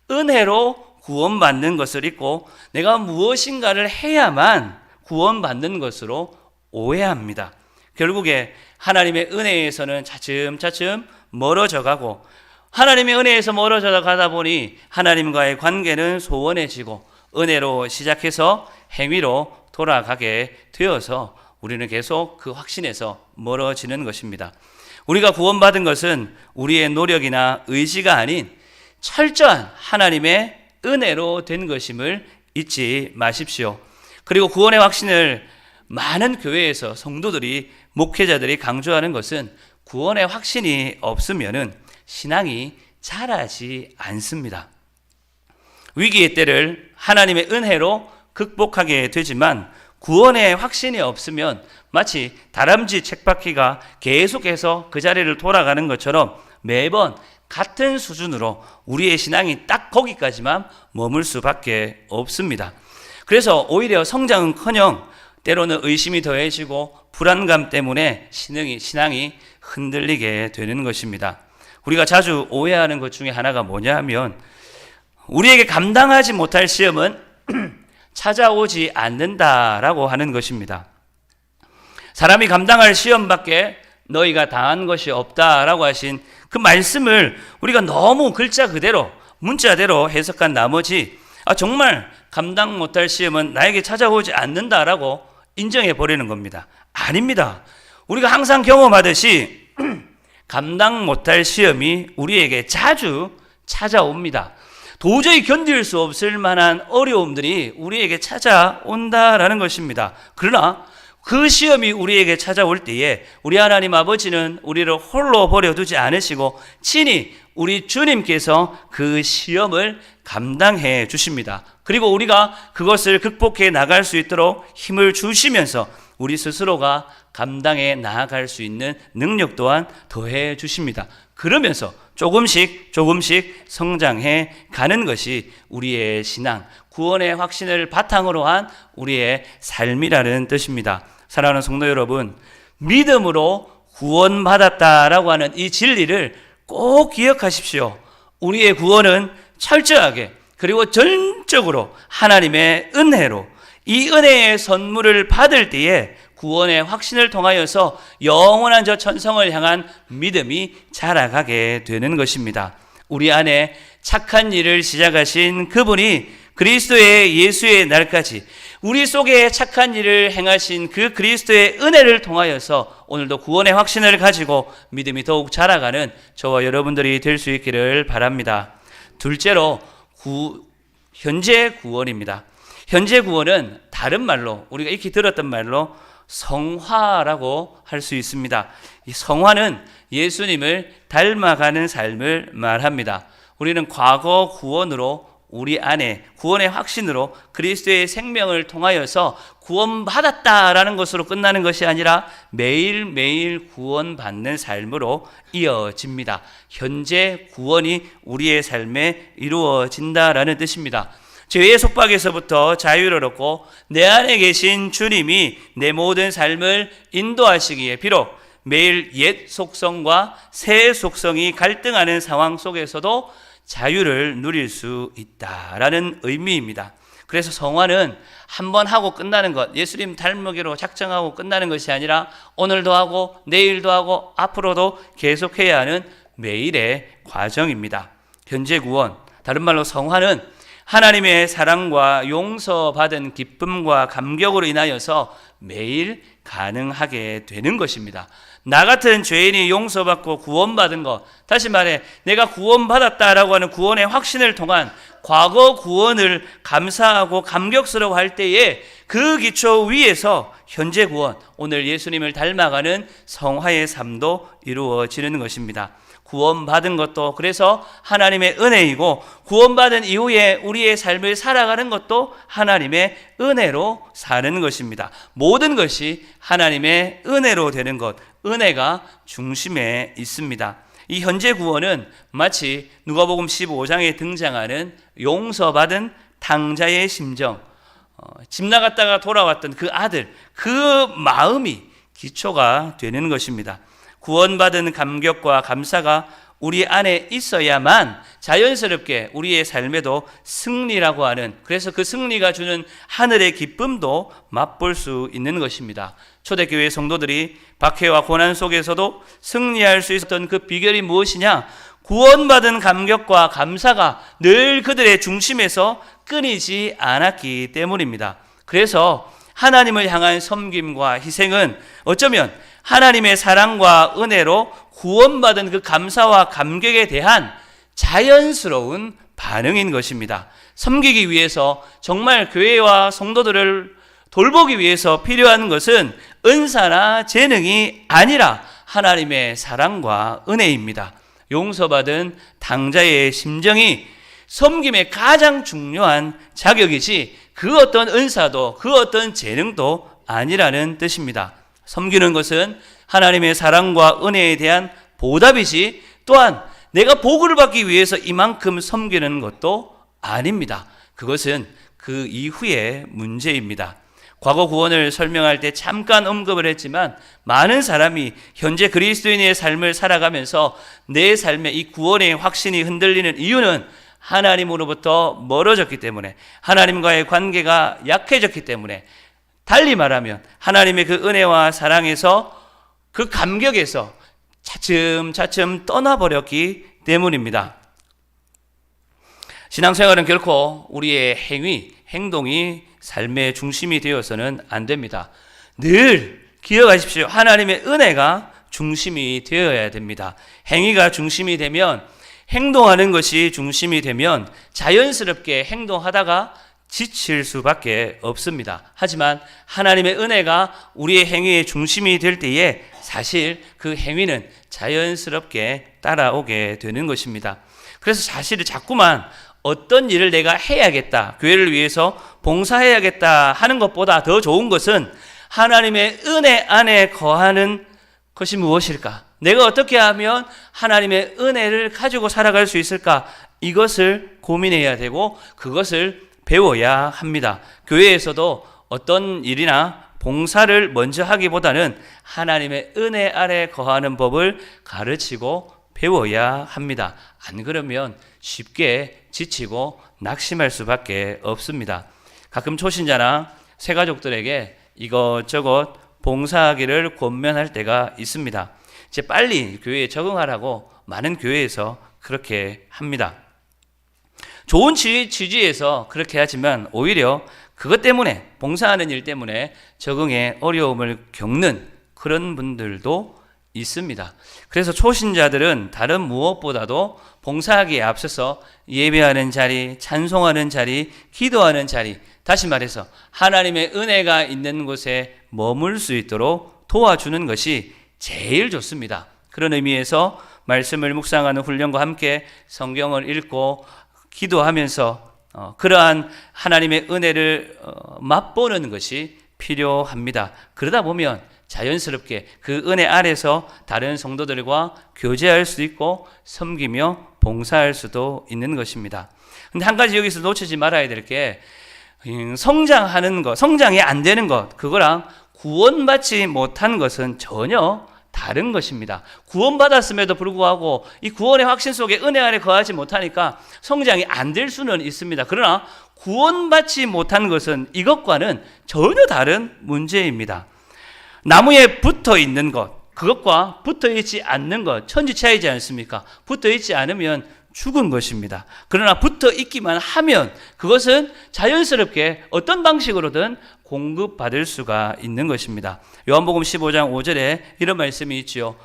은혜로 구원받는 것을 잊고 내가 무엇인가를 해야만 구원받는 것으로 오해합니다. 결국에 하나님의 은혜에서는 차츰 멀어져 가고 하나님의 은혜에서 멀어져 가다 보니 하나님과의 관계는 소원해지고 은혜로 시작해서 행위로 돌아가게 되어서 우리는 계속 그 확신에서 멀어지는 것입니다. 우리가 구원받은 것은 우리의 노력이나 의지가 아닌 철저한 하나님의 은혜로 된 것임을 잊지 마십시오. 그리고 구원의 확신을 많은 교회에서 성도들이, 목회자들이 강조하는 것은 구원의 확신이 없으면은 신앙이 자라지 않습니다. 위기의 때를 하나님의 은혜로 극복하게 되지만 구원의 확신이 없으면 마치 다람쥐 쳇바퀴가 계속해서 그 자리를 돌아가는 것처럼 매번 같은 수준으로 우리의 신앙이 딱 거기까지만 머물 수밖에 없습니다. 그래서 오히려 성장은커녕 때로는 의심이 더해지고 불안감 때문에 신앙이 흔들리게 되는 것입니다. 우리가 자주 오해하는 것 중에 하나가 뭐냐 하면 우리에게 감당하지 못할 시험은 찾아오지 않는다라고 하는 것입니다. 사람이 감당할 시험밖에 너희가 당한 것이 없다라고 하신 그 말씀을 우리가 너무 글자 그대로 문자대로 해석한 나머지 정말 감당 못할 시험은 나에게 찾아오지 않는다라고 인정해 버리는 겁니다. 아닙니다. 우리가 항상 경험하듯이 감당 못할 시험이 우리에게 자주 찾아옵니다. 도저히 견딜 수 없을 만한 어려움들이 우리에게 찾아온다라는 것입니다. 그러나 그 시험이 우리에게 찾아올 때에 우리 하나님 아버지는 우리를 홀로 버려두지 않으시고 친히 우리 주님께서 그 시험을 감당해 주십니다. 그리고 우리가 그것을 극복해 나갈 수 있도록 힘을 주시면서 우리 스스로가 감당해 나아갈 수 있는 능력 또한 더해 주십니다. 그러면서 조금씩 성장해 가는 것이 우리의 신앙, 구원의 확신을 바탕으로 한 우리의 삶이라는 뜻입니다. 사랑하는 성도 여러분, 믿음으로 구원받았다라고 하는 이 진리를 꼭 기억하십시오. 우리의 구원은 철저하게 그리고 전적으로 하나님의 은혜로, 이 은혜의 선물을 받을 때에 구원의 확신을 통하여서 영원한 저 천성을 향한 믿음이 자라가게 되는 것입니다. 우리 안에 착한 일을 시작하신 그분이 그리스도의 예수의 날까지 우리 속에 착한 일을 행하신 그 그리스도의 은혜를 통하여서 오늘도 구원의 확신을 가지고 믿음이 더욱 자라가는 저와 여러분들이 될 수 있기를 바랍니다. 둘째로 현재 구원입니다. 현재 구원은 다른 말로, 우리가 익히 들었던 말로 성화라고 할 수 있습니다. 이 성화는 예수님을 닮아가는 삶을 말합니다. 우리는 과거 구원으로, 우리 안에 구원의 확신으로 그리스도의 생명을 통하여서 구원받았다라는 것으로 끝나는 것이 아니라 매일매일 구원받는 삶으로 이어집니다. 현재 구원이 우리의 삶에 이루어진다라는 뜻입니다. 죄의 속박에서부터 자유를 얻고 내 안에 계신 주님이 내 모든 삶을 인도하시기에 비록 매일 옛 속성과 새 속성이 갈등하는 상황 속에서도 자유를 누릴 수 있다라는 의미입니다. 그래서 성화는 한번 하고 끝나는 것, 예수님 닮으기로 작정하고 끝나는 것이 아니라 오늘도 하고 내일도 하고 앞으로도 계속해야 하는 매일의 과정입니다. 현재 구원, 다른 말로 성화는 하나님의 사랑과 용서받은 기쁨과 감격으로 인하여서 매일 가능하게 되는 것입니다. 나 같은 죄인이 용서받고 구원받은 것, 다시 말해 내가 구원받았다라고 하는 구원의 확신을 통한 과거 구원을 감사하고 감격스러워할 때에 그 기초 위에서 현재 구원, 오늘 예수님을 닮아가는 성화의 삶도 이루어지는 것입니다. 구원받은 것도 그래서 하나님의 은혜이고, 구원받은 이후에 우리의 삶을 살아가는 것도 하나님의 은혜로 사는 것입니다. 모든 것이 하나님의 은혜로 되는 것, 은혜가 중심에 있습니다. 이 현재 구원은 마치 누가복음 15장에 등장하는 용서받은 탕자의 심정, 집 나갔다가 돌아왔던 그 아들, 그 마음이 기초가 되는 것입니다. 구원받은 감격과 감사가 우리 안에 있어야만 자연스럽게 우리의 삶에도 승리라고 하는, 그래서 그 승리가 주는 하늘의 기쁨도 맛볼 수 있는 것입니다. 초대교회 성도들이 박해와 고난 속에서도 승리할 수 있었던 그 비결이 무엇이냐? 구원받은 감격과 감사가 늘 그들의 중심에서 끊이지 않았기 때문입니다. 그래서 하나님을 향한 섬김과 희생은 어쩌면 하나님의 사랑과 은혜로 구원받은 그 감사와 감격에 대한 자연스러운 반응인 것입니다. 섬기기 위해서, 정말 교회와 성도들을 돌보기 위해서 필요한 것은 은사나 재능이 아니라 하나님의 사랑과 은혜입니다. 용서받은 탕자의 심정이 섬김의 가장 중요한 자격이지 그 어떤 은사도 그 어떤 재능도 아니라는 뜻입니다. 섬기는 것은 하나님의 사랑과 은혜에 대한 보답이지 또한 내가 복을 받기 위해서 이만큼 섬기는 것도 아닙니다. 그것은 그 이후의 문제입니다. 과거 구원을 설명할 때 잠깐 언급을 했지만 많은 사람이 현재 그리스도인의 삶을 살아가면서 내 삶의 이 구원의 확신이 흔들리는 이유는 하나님으로부터 멀어졌기 때문에, 하나님과의 관계가 약해졌기 때문에, 달리 말하면 하나님의 그 은혜와 사랑에서, 그 감격에서 차츰 떠나버렸기 때문입니다. 신앙생활은 결코 우리의 행동이 삶의 중심이 되어서는 안 됩니다. 늘 기억하십시오. 하나님의 은혜가 중심이 되어야 됩니다. 행위가 중심이 되면, 행동하는 것이 중심이 되면 자연스럽게 행동하다가 지칠 수밖에 없습니다. 하지만 하나님의 은혜가 우리의 행위의 중심이 될 때에 사실 그 행위는 자연스럽게 따라오게 되는 것입니다. 그래서 사실 자꾸만 어떤 일을 내가 해야겠다, 교회를 위해서 봉사해야겠다 하는 것보다 더 좋은 것은 하나님의 은혜 안에 거하는 것이 무엇일까? 내가 어떻게 하면 하나님의 은혜를 가지고 살아갈 수 있을까? 이것을 고민해야 되고 그것을 배워야 합니다. 교회에서도 어떤 일이나 봉사를 먼저 하기보다는 하나님의 은혜 아래 거하는 법을 가르치고 배워야 합니다. 안 그러면 쉽게 지치고 낙심할 수밖에 없습니다. 가끔 초신자나 새가족들에게 이것저것 봉사하기를 권면할 때가 있습니다. 이제 빨리 교회에 적응하라고 많은 교회에서 그렇게 합니다. 좋은 취지에서 그렇게 하지만 오히려 그것 때문에, 봉사하는 일 때문에 적응에 어려움을 겪는 그런 분들도 있습니다. 그래서 초신자들은 다른 무엇보다도 봉사하기에 앞서서 예배하는 자리, 찬송하는 자리, 기도하는 자리, 다시 말해서 하나님의 은혜가 있는 곳에 머물 수 있도록 도와주는 것이 제일 좋습니다. 그런 의미에서 말씀을 묵상하는 훈련과 함께 성경을 읽고 기도하면서 그러한 하나님의 은혜를 맛보는 것이 필요합니다. 그러다 보면 자연스럽게 그 은혜 아래서 다른 성도들과 교제할 수도 있고 섬기며 봉사할 수도 있는 것입니다. 근데 한 가지 여기서 놓치지 말아야 될 게 성장하는 것, 성장이 안 되는 것, 그거랑 구원받지 못한 것은 전혀 다른 것입니다. 구원받았음에도 불구하고 이 구원의 확신 속에 은혜 아래 거하지 못하니까 성장이 안 될 수는 있습니다. 그러나 구원받지 못한 것은 이것과는 전혀 다른 문제입니다. 나무에 붙어 있는 것, 그것과 붙어 있지 않는 것, 천지 차이지 않습니까? 붙어 있지 않으면 죽은 것입니다. 그러나 붙어 있기만 하면 그것은 자연스럽게 어떤 방식으로든 공급받을 수가 있는 것입니다. 요한복음 15장 5절에 이런 말씀이 있지요.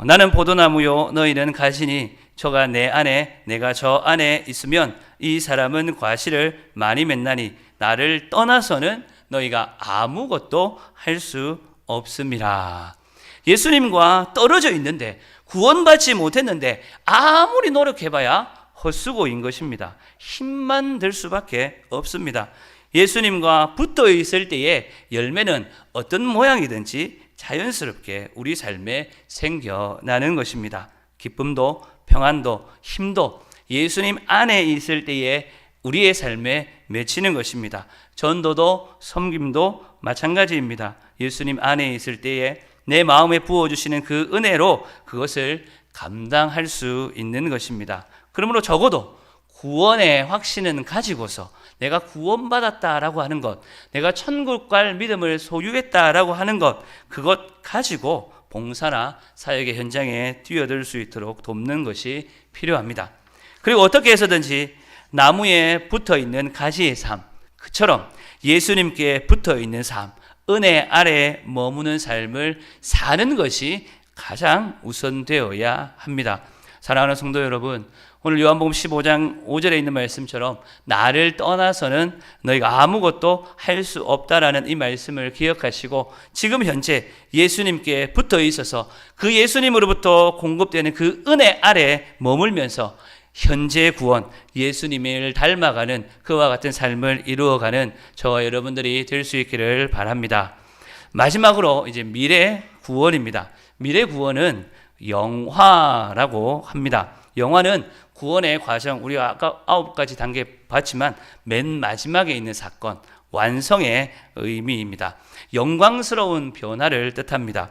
나는 포도나무요 너희는 가시니 저가 내 안에 내가 저 안에 있으면 이 사람은 과실을 많이 맺나니 나를 떠나서는 너희가 아무것도 할 수 없음이라. 예수님과 떨어져 있는데 구원받지 못했는데 아무리 노력해봐야 헛수고인 것입니다. 힘만 들 수밖에 없습니다. 예수님과 붙어 있을 때의 열매는 어떤 모양이든지 자연스럽게 우리 삶에 생겨나는 것입니다. 기쁨도 평안도 힘도 예수님 안에 있을 때에 우리의 삶에 맺히는 것입니다. 전도도 섬김도 마찬가지입니다. 예수님 안에 있을 때에 내 마음에 부어주시는 그 은혜로 그것을 감당할 수 있는 것입니다. 그러므로 적어도 구원의 확신은 가지고서 내가 구원받았다라고 하는 것, 내가 천국 갈 믿음을 소유했다라고 하는 것, 그것 가지고 봉사나 사역의 현장에 뛰어들 수 있도록 돕는 것이 필요합니다. 그리고 어떻게 해서든지 나무에 붙어있는 가지의 삶, 그처럼 예수님께 붙어있는 삶, 은혜 아래에 머무는 삶을 사는 것이 가장 우선되어야 합니다. 사랑하는 성도 여러분, 오늘 요한복음 15장 5절에 있는 말씀처럼 나를 떠나서는 너희가 아무것도 할 수 없다라는 이 말씀을 기억하시고 지금 현재 예수님께 붙어 있어서 그 예수님으로부터 공급되는 그 은혜 아래에 머물면서 현재 구원, 예수님을 닮아가는 그와 같은 삶을 이루어가는 저와 여러분들이 될 수 있기를 바랍니다. 마지막으로 이제 미래 구원입니다. 미래 구원은 영화라고 합니다. 영화는 구원의 과정, 우리가 아까 9가지 단계 봤지만 맨 마지막에 있는 사건, 완성의 의미입니다. 영광스러운 변화를 뜻합니다.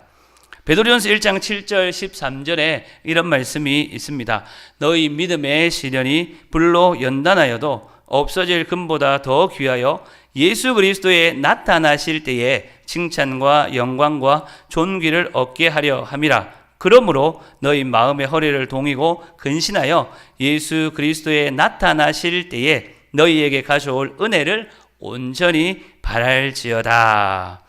베드로전서 1장 7절 13절에 이런 말씀이 있습니다. 너희 믿음의 시련이 불로 연단하여도 없어질 금보다 더 귀하여 예수 그리스도에 나타나실 때에 칭찬과 영광과 존귀를 얻게 하려 함이라. 그러므로 너희 마음의 허리를 동이고 근신하여 예수 그리스도에 나타나실 때에 너희에게 가져올 은혜를 온전히 바랄지어다.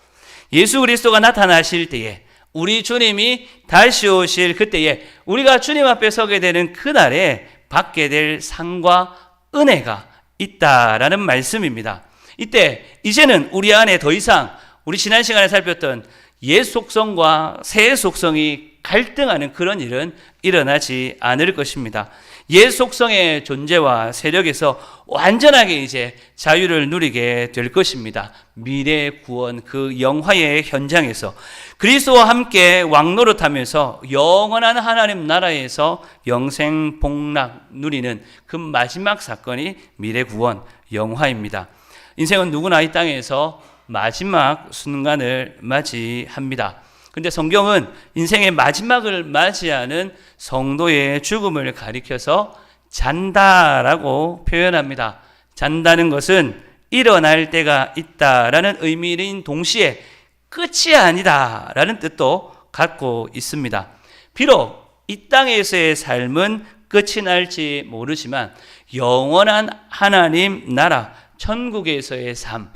예수 그리스도가 나타나실 때에 우리 주님이 다시 오실 그때에 우리가 주님 앞에 서게 되는 그날에 받게 될 상과 은혜가 있다라는 말씀입니다. 이때 이제는 우리 안에 더 이상 우리 지난 시간에 살폈던 옛 속성과 새 속성이 갈등하는 그런 일은 일어나지 않을 것입니다. 옛 속성의 존재와 세력에서 완전하게 이제 자유를 누리게 될 것입니다. 미래 구원 그 영화의 현장에서 그리스도와 함께 왕노릇하면서 영원한 하나님 나라에서 영생 복락 누리는 그 마지막 사건이 미래 구원 영화입니다. 인생은 누구나 이 땅에서 마지막 순간을 맞이합니다. 근데 성경은 인생의 마지막을 맞이하는 성도의 죽음을 가리켜서 잔다라고 표현합니다. 잔다는 것은 일어날 때가 있다라는 의미인 동시에 끝이 아니다라는 뜻도 갖고 있습니다. 비록 이 땅에서의 삶은 끝이 날지 모르지만 영원한 하나님 나라 천국에서의 삶,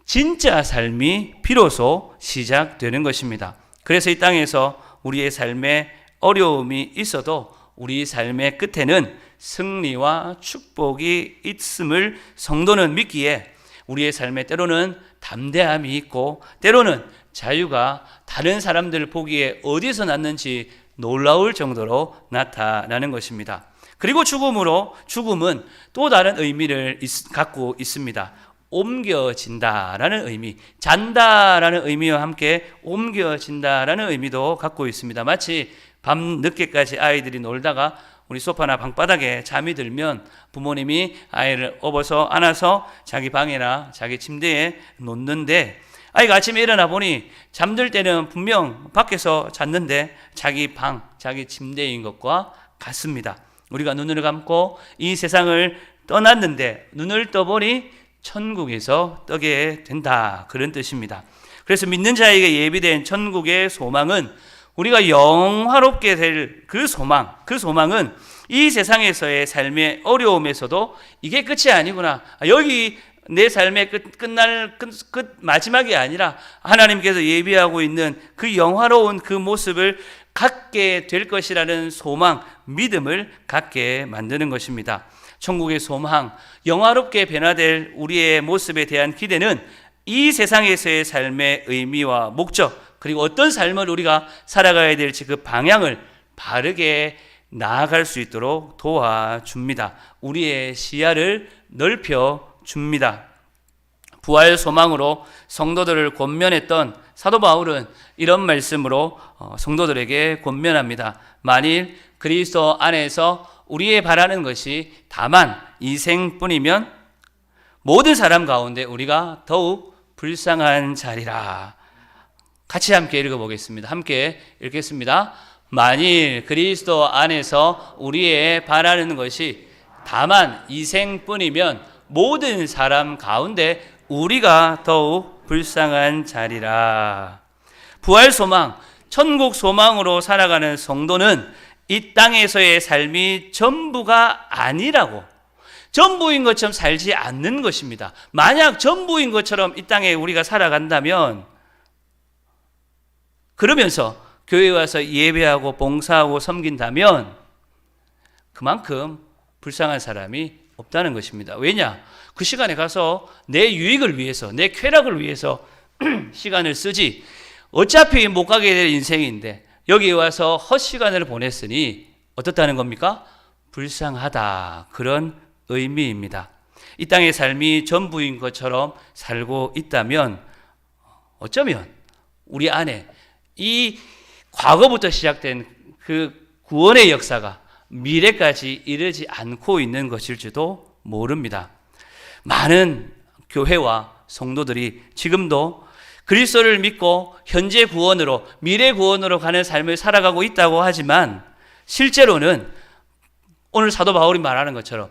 진짜 삶이 비로소 시작되는 것입니다. 그래서 이 땅에서 우리의 삶에 어려움이 있어도 우리 삶의 끝에는 승리와 축복이 있음을 성도는 믿기에 우리의 삶에 때로는 담대함이 있고 때로는 자유가 다른 사람들 보기에 어디서 났는지 놀라울 정도로 나타나는 것입니다. 그리고 죽음은 또 다른 의미를 갖고 있습니다. 옮겨진다라는 의미, 잔다라는 의미와 함께 옮겨진다라는 의미도 갖고 있습니다. 마치 밤 늦게까지 아이들이 놀다가 우리 소파나 방바닥에 잠이 들면 부모님이 아이를 업어서 안아서 자기 방이나 자기 침대에 놓는데 아이가 아침에 일어나 보니 잠들 때는 분명 밖에서 잤는데 자기 방, 자기 침대인 것과 같습니다. 우리가 눈을 감고 이 세상을 떠났는데 눈을 떠보니 천국에서 떠게 된다. 그런 뜻입니다. 그래서 믿는 자에게 예비된 천국의 소망은 우리가 영화롭게 될 그 소망은 이 세상에서의 삶의 어려움에서도 이게 끝이 아니구나. 여기 내 삶의 끝 마지막이 아니라 하나님께서 예비하고 있는 그 영화로운 그 모습을 갖게 될 것이라는 소망, 믿음을 갖게 만드는 것입니다. 천국의 소망, 영화롭게 변화될 우리의 모습에 대한 기대는 이 세상에서의 삶의 의미와 목적, 그리고 어떤 삶을 우리가 살아가야 될지 그 방향을 바르게 나아갈 수 있도록 도와줍니다. 우리의 시야를 넓혀줍니다. 부활 소망으로 성도들을 권면했던 사도 바울은 이런 말씀으로 성도들에게 권면합니다. 만일 그리스도 안에서 우리의 바라는 것이 다만 이 생뿐이면 모든 사람 가운데 우리가 더욱 불쌍한 자리라. 같이 함께 읽어보겠습니다. 함께 읽겠습니다. 만일 그리스도 안에서 우리의 바라는 것이 다만 이 생뿐이면 모든 사람 가운데 우리가 더욱 불쌍한 자리라. 부활 소망, 천국 소망으로 살아가는 성도는 이 땅에서의 삶이 전부가 아니라고, 전부인 것처럼 살지 않는 것입니다. 만약 전부인 것처럼 이 땅에 우리가 살아간다면, 그러면서 교회에 와서 예배하고 봉사하고 섬긴다면 그만큼 불쌍한 사람이 없다는 것입니다. 왜냐? 그 시간에 가서 내 유익을 위해서, 내 쾌락을 위해서 시간을 쓰지, 어차피 못 가게 될 인생인데 여기 와서 헛시간을 보냈으니 어떻다는 겁니까? 불쌍하다. 그런 의미입니다. 이 땅의 삶이 전부인 것처럼 살고 있다면 어쩌면 우리 안에 이 과거부터 시작된 그 구원의 역사가 미래까지 이르지 않고 있는 것일지도 모릅니다. 많은 교회와 성도들이 지금도 그리스도를 믿고 현재 구원으로, 미래 구원으로 가는 삶을 살아가고 있다고 하지만 실제로는 오늘 사도 바울이 말하는 것처럼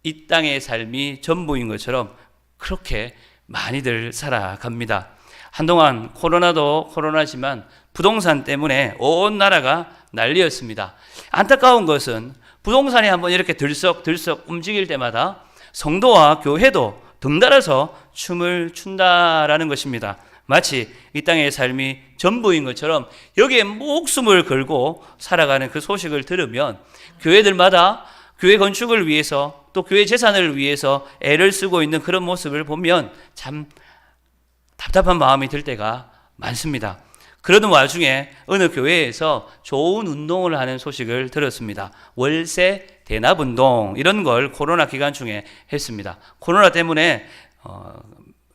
이 땅의 삶이 전부인 것처럼 그렇게 많이들 살아갑니다. 한동안 코로나도 코로나지만 부동산 때문에 온 나라가 난리였습니다. 안타까운 것은 부동산이 한번 이렇게 들썩들썩 움직일 때마다 성도와 교회도 덩달아서 춤을 춘다라는 것입니다. 마치 이 땅의 삶이 전부인 것처럼 여기에 목숨을 걸고 살아가는 그 소식을 들으면 교회들마다 교회 건축을 위해서 또 교회 재산을 위해서 애를 쓰고 있는 그런 모습을 보면 참 답답한 마음이 들 때가 많습니다. 그러는 와중에 어느 교회에서 좋은 운동을 하는 소식을 들었습니다. 월세 대납운동 이런 걸 코로나 기간 중에 했습니다. 코로나 때문에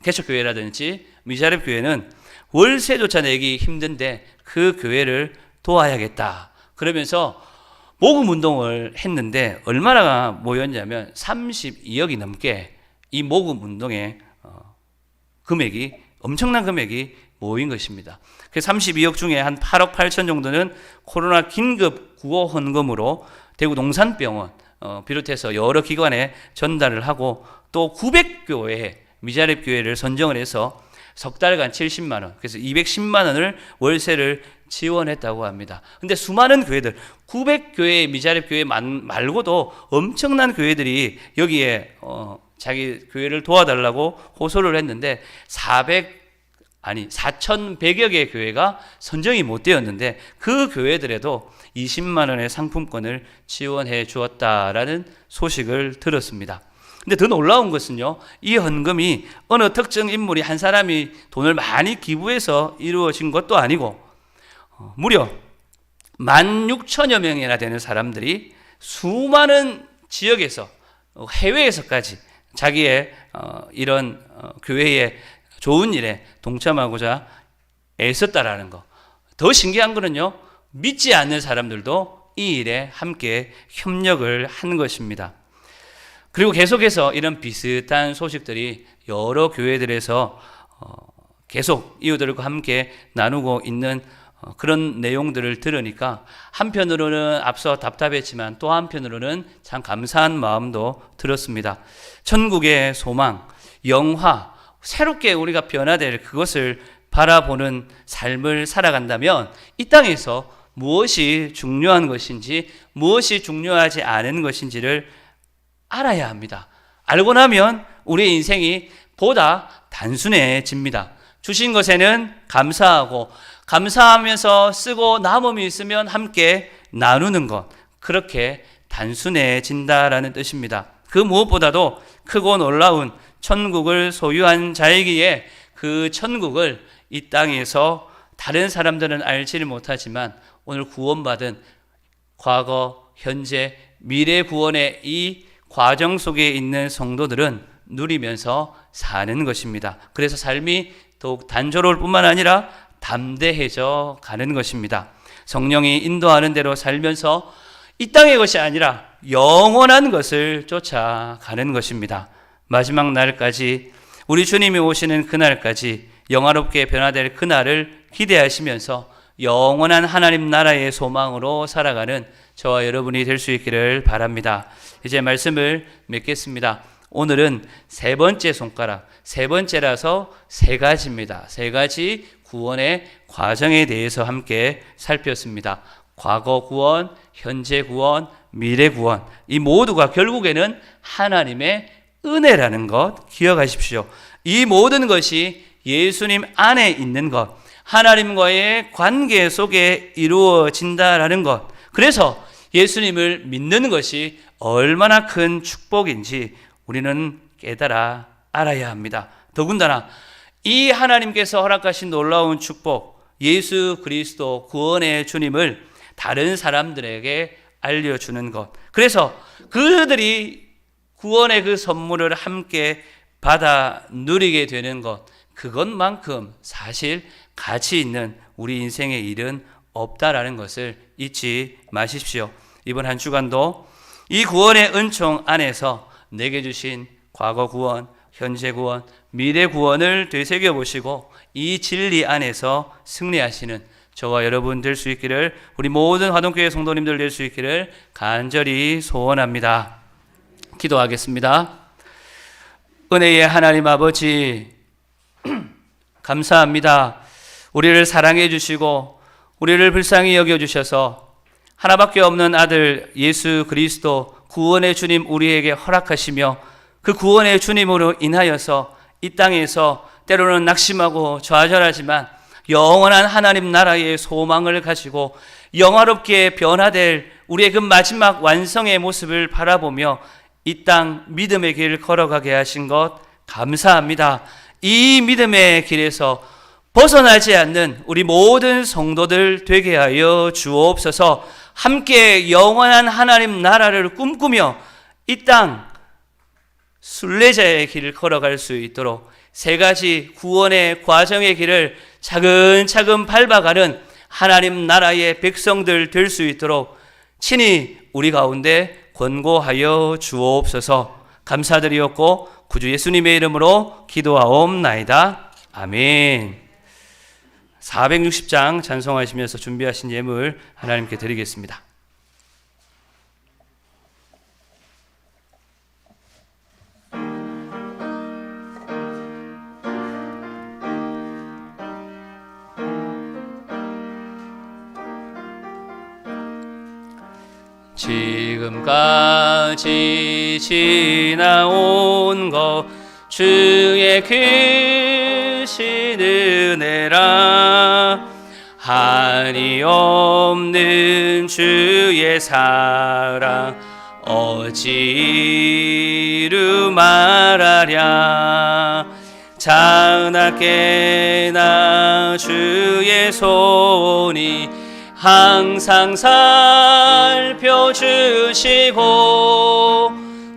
개척교회라든지 미자립 교회는 월세조차 내기 힘든데 그 교회를 도와야겠다. 그러면서 모금운동을 했는데 얼마나 모였냐면 32억이 넘게 이 모금운동에 금액이 엄청난 금액이 모인 것입니다. 그 32억 중에 한 8억 8천 정도는 코로나 긴급 구호 헌금으로 대구 농산병원 비롯해서 여러 기관에 전달을 하고 또 900교회 미자립 교회를 선정을 해서 석 달간 70만 원, 그래서 210만 원을 월세를 지원했다고 합니다. 근데 수많은 교회들, 900교회 미자립 교회 말고도 엄청난 교회들이 여기에 자기 교회를 도와달라고 호소를 했는데 4,100여 개의 교회가 선정이 못 되었는데 그 교회들에도 20만 원의 상품권을 지원해 주었다라는 소식을 들었습니다. 근데 더 놀라운 것은요, 이 헌금이 어느 특정 인물이 한 사람이 돈을 많이 기부해서 이루어진 것도 아니고 무려 16,000여 명이나 되는 사람들이 수많은 지역에서 해외에서까지 자기의 이런 교회의 좋은 일에 동참하고자 애썼다라는 것. 더 신기한 거는요, 믿지 않는 사람들도 이 일에 함께 협력을 한 것입니다. 그리고 계속해서 이런 비슷한 소식들이 여러 교회들에서 계속 이웃들과 함께 나누고 있는 그런 내용들을 들으니까 한편으로는 앞서 답답했지만 또 한편으로는 참 감사한 마음도 들었습니다. 천국의 소망, 영화, 새롭게 우리가 변화될 그것을 바라보는 삶을 살아간다면 이 땅에서 무엇이 중요한 것인지 무엇이 중요하지 않은 것인지를 알아야 합니다. 알고 나면 우리의 인생이 보다 단순해집니다. 주신 것에는 감사하고 감사하면서 쓰고 남음이 있으면 함께 나누는 것, 그렇게 단순해진다라는 뜻입니다. 그 무엇보다도 크고 놀라운 천국을 소유한 자이기에 그 천국을 이 땅에서 다른 사람들은 알지를 못하지만 오늘 구원받은 과거, 현재, 미래 구원의 이 과정 속에 있는 성도들은 누리면서 사는 것입니다. 그래서 삶이 더욱 단조로울 뿐만 아니라 담대해져 가는 것입니다. 성령이 인도하는 대로 살면서 이 땅의 것이 아니라 영원한 것을 쫓아가는 것입니다. 마지막 날까지, 우리 주님이 오시는 그날까지 영화롭게 변화될 그날을 기대하시면서 영원한 하나님 나라의 소망으로 살아가는 저와 여러분이 될 수 있기를 바랍니다. 이제 말씀을 맺겠습니다. 오늘은 세 번째 손가락, 세 번째라서 세 가지입니다. 세 가지 구원의 과정에 대해서 함께 살폈습니다. 과거 구원, 현재 구원, 미래 구원, 이 모두가 결국에는 하나님의 은혜라는 것 기억하십시오. 이 모든 것이 예수님 안에 있는 것, 하나님과의 관계 속에 이루어진다라는 것. 그래서 예수님을 믿는 것이 얼마나 큰 축복인지 우리는 깨달아 알아야 합니다. 더군다나 이 하나님께서 허락하신 놀라운 축복, 예수 그리스도 구원의 주님을 다른 사람들에게 알려주는 것. 그래서 그들이 구원의 그 선물을 함께 받아 누리게 되는 것, 그것만큼 사실 가치 있는 우리 인생의 일은 없다라는 것을 잊지 마십시오. 이번 한 주간도 이 구원의 은총 안에서 내게 주신 과거 구원, 현재 구원, 미래 구원을 되새겨 보시고 이 진리 안에서 승리하시는 저와 여러분 될 수 있기를, 우리 모든 화동교회 성도님들 될 수 있기를 간절히 소원합니다. 기도하겠습니다. 은혜의 하나님 아버지, 감사합니다. 우리를 사랑해 주시고 우리를 불쌍히 여겨 주셔서 하나밖에 없는 아들 예수 그리스도 구원의 주님 우리에게 허락하시며 그 구원의 주님으로 인하여서 이 땅에서 때로는 낙심하고 좌절하지만 영원한 하나님 나라의 소망을 가지고 영화롭게 변화될 우리의 그 마지막 완성의 모습을 바라보며 이 땅 믿음의 길 걸어가게 하신 것 감사합니다. 이 믿음의 길에서 벗어나지 않는 우리 모든 성도들 되게 하여 주옵소서. 함께 영원한 하나님 나라를 꿈꾸며 이 땅 순례자의 길을 걸어갈 수 있도록 세 가지 구원의 과정의 길을 차근차근 밟아가는 하나님 나라의 백성들 될 수 있도록 친히 우리 가운데 권고하여 주옵소서. 감사드리옵고 구주 예수님의 이름으로 기도하옵나이다. 아멘. 460장 찬송하시면서 준비하신 예물 하나님께 드리겠습니다. 지금까지 지나온 것 주의 크신 은혜라. 한이 없는 주의 사랑 어찌 이루 말하랴. 장하게나 주의 손이 항상 살펴주시고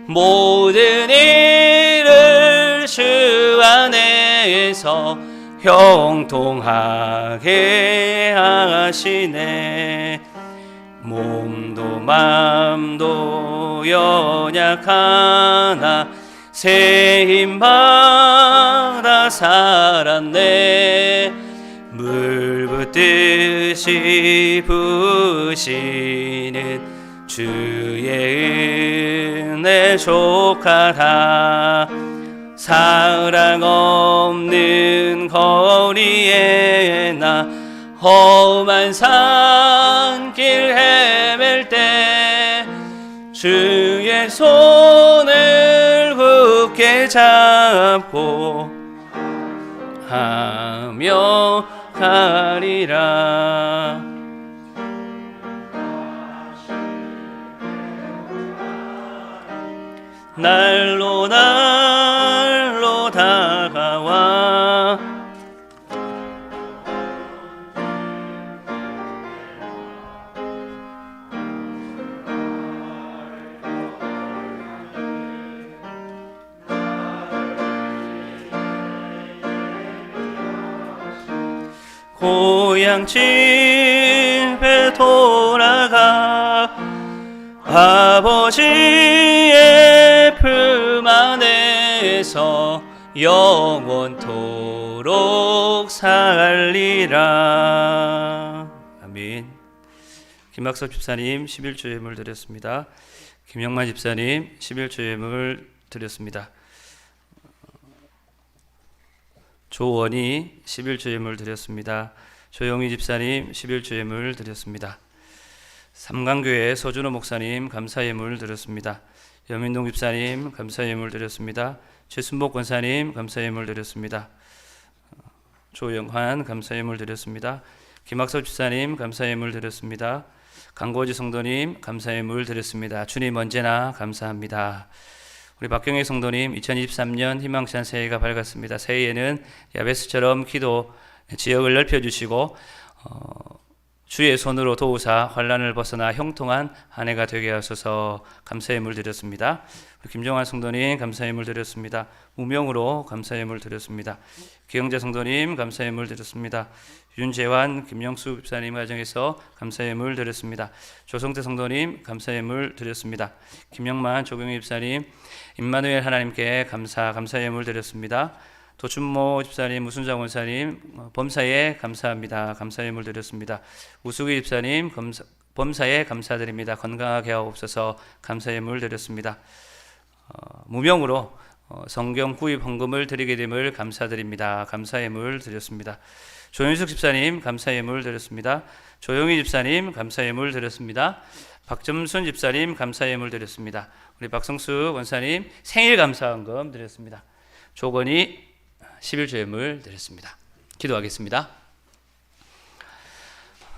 모든 일을 주 안에서 형통하게 하시네. 몸도 맘도 연약하나 새 힘받아 살았네. 물 붓듯이 부으시는 주의 은혜 족하다. 사랑 없는 거리에 나 험한 산길 헤맬 때 주의 손을 굳게 잡고 하며 가리라. 날로 날로 다가와 고향 집에 돌아가 아버지의 품 안에서 영원토록 살리라. 아멘. 김학섭 집사님 11조 예물 드렸습니다. 김영만 집사님 11조 예물 드렸습니다. 조원이 11조 예물 드렸습니다. 조영희 집사님 11조 예물 드렸습니다. 삼강교회 서준호 목사님 감사 예물 드렸습니다. 여민동 집사님 감사 예물 드렸습니다. 최순복 권사님 감사 예물 드렸습니다. 조영환 감사 예물 드렸습니다. 김학섭 집사님 감사 예물 드렸습니다. 강고지 성도님 감사 예물 드렸습니다. 주님 언제나 감사합니다. 우리 박경혜 성도님 2023년 희망찬 새해가 밝았습니다. 새해에는 야베스처럼 기도 지역을 넓혀주시고 주의 손으로 도우사 환난을 벗어나 형통한 한 해가 되게 하소서. 감사의 물 드렸습니다. 우리 김종환 성도님 감사의 물 드렸습니다. 무명으로 감사의 물 드렸습니다. 기영재 성도님 감사의 물 드렸습니다. 윤재환 김영수 집사님 가정에서 감사의 물 드렸습니다. 조성태 성도님 감사의 물 드렸습니다. 김영만 조경희 집사님 임마누엘 하나님께 감사의 물 드렸습니다. 도춘모 집사님, 우순장 원사님 범사에 감사합니다. 감사의 물 드렸습니다. 우수기 집사님 범사에 감사드립니다. 건강하게 하옵소서. 감사의 물 드렸습니다. 무명으로 성경 구입 헌금을 드리게 됨을 감사드립니다. 감사의 물 드렸습니다. 조윤숙 집사님 감사의 물 드렸습니다. 조영희 집사님 감사의 물 드렸습니다. 박점순 집사님 감사의 물 드렸습니다. 우리 박성수 원사님 생일 감사헌금 드렸습니다. 조건이 11조 예물 드렸습니다. 기도하겠습니다.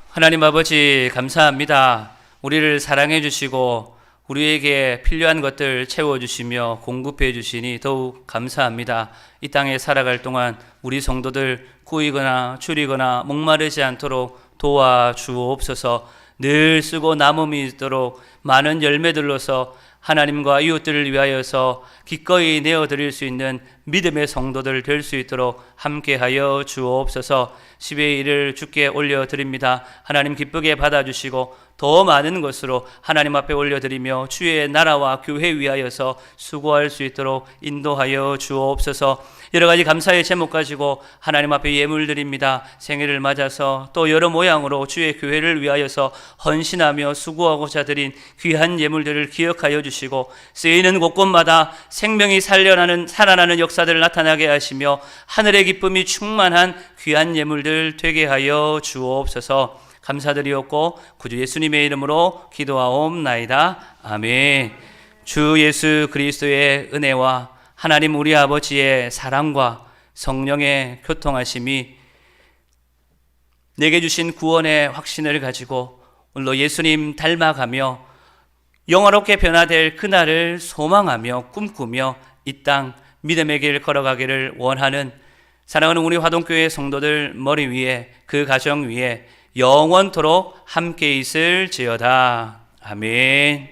하나님 아버지 감사합니다. 우리를 사랑해 주시고 우리에게 필요한 것들 채워주시며 공급해 주시니 더욱 감사합니다. 이 땅에 살아갈 동안 우리 성도들 꾸이거나 줄이거나 목마르지 않도록 도와주옵소서. 늘 쓰고 남음이 있도록 많은 열매들로서 하나님과 이웃들을 위하여서 기꺼이 내어드릴 수 있는 믿음의 성도들 될 수 있도록 함께하여 주옵소서. 10의 1을 주께 올려드립니다. 하나님 기쁘게 받아주시고 더 많은 것으로 하나님 앞에 올려드리며 주의 나라와 교회 위하여서 수고할 수 있도록 인도하여 주옵소서. 여러 가지 감사의 제목 가지고 하나님 앞에 예물 드립니다. 생일을 맞아서 또 여러 모양으로 주의 교회를 위하여서 헌신하며 수고하고자 드린 귀한 예물들을 기억하여 주시고 쓰이는 곳곳마다 생명이 살아나는 역사들을 나타나게 하시며 하늘의 기쁨이 충만한 귀한 예물들 되게 하여 주옵소서. 감사드리옵고 구주 예수님의 이름으로 기도하옵나이다. 아멘. 주 예수 그리스도의 은혜와 하나님 우리 아버지의 사랑과 성령의 교통하심이 내게 주신 구원의 확신을 가지고 오늘도 예수님 닮아가며 영화롭게 변화될 그날을 소망하며 꿈꾸며 이 땅 믿음의 길 걸어가기를 원하는 사랑하는 우리 화동교회 성도들 머리 위에 그 가정 위에 영원토록 함께 있을지어다. 아멘.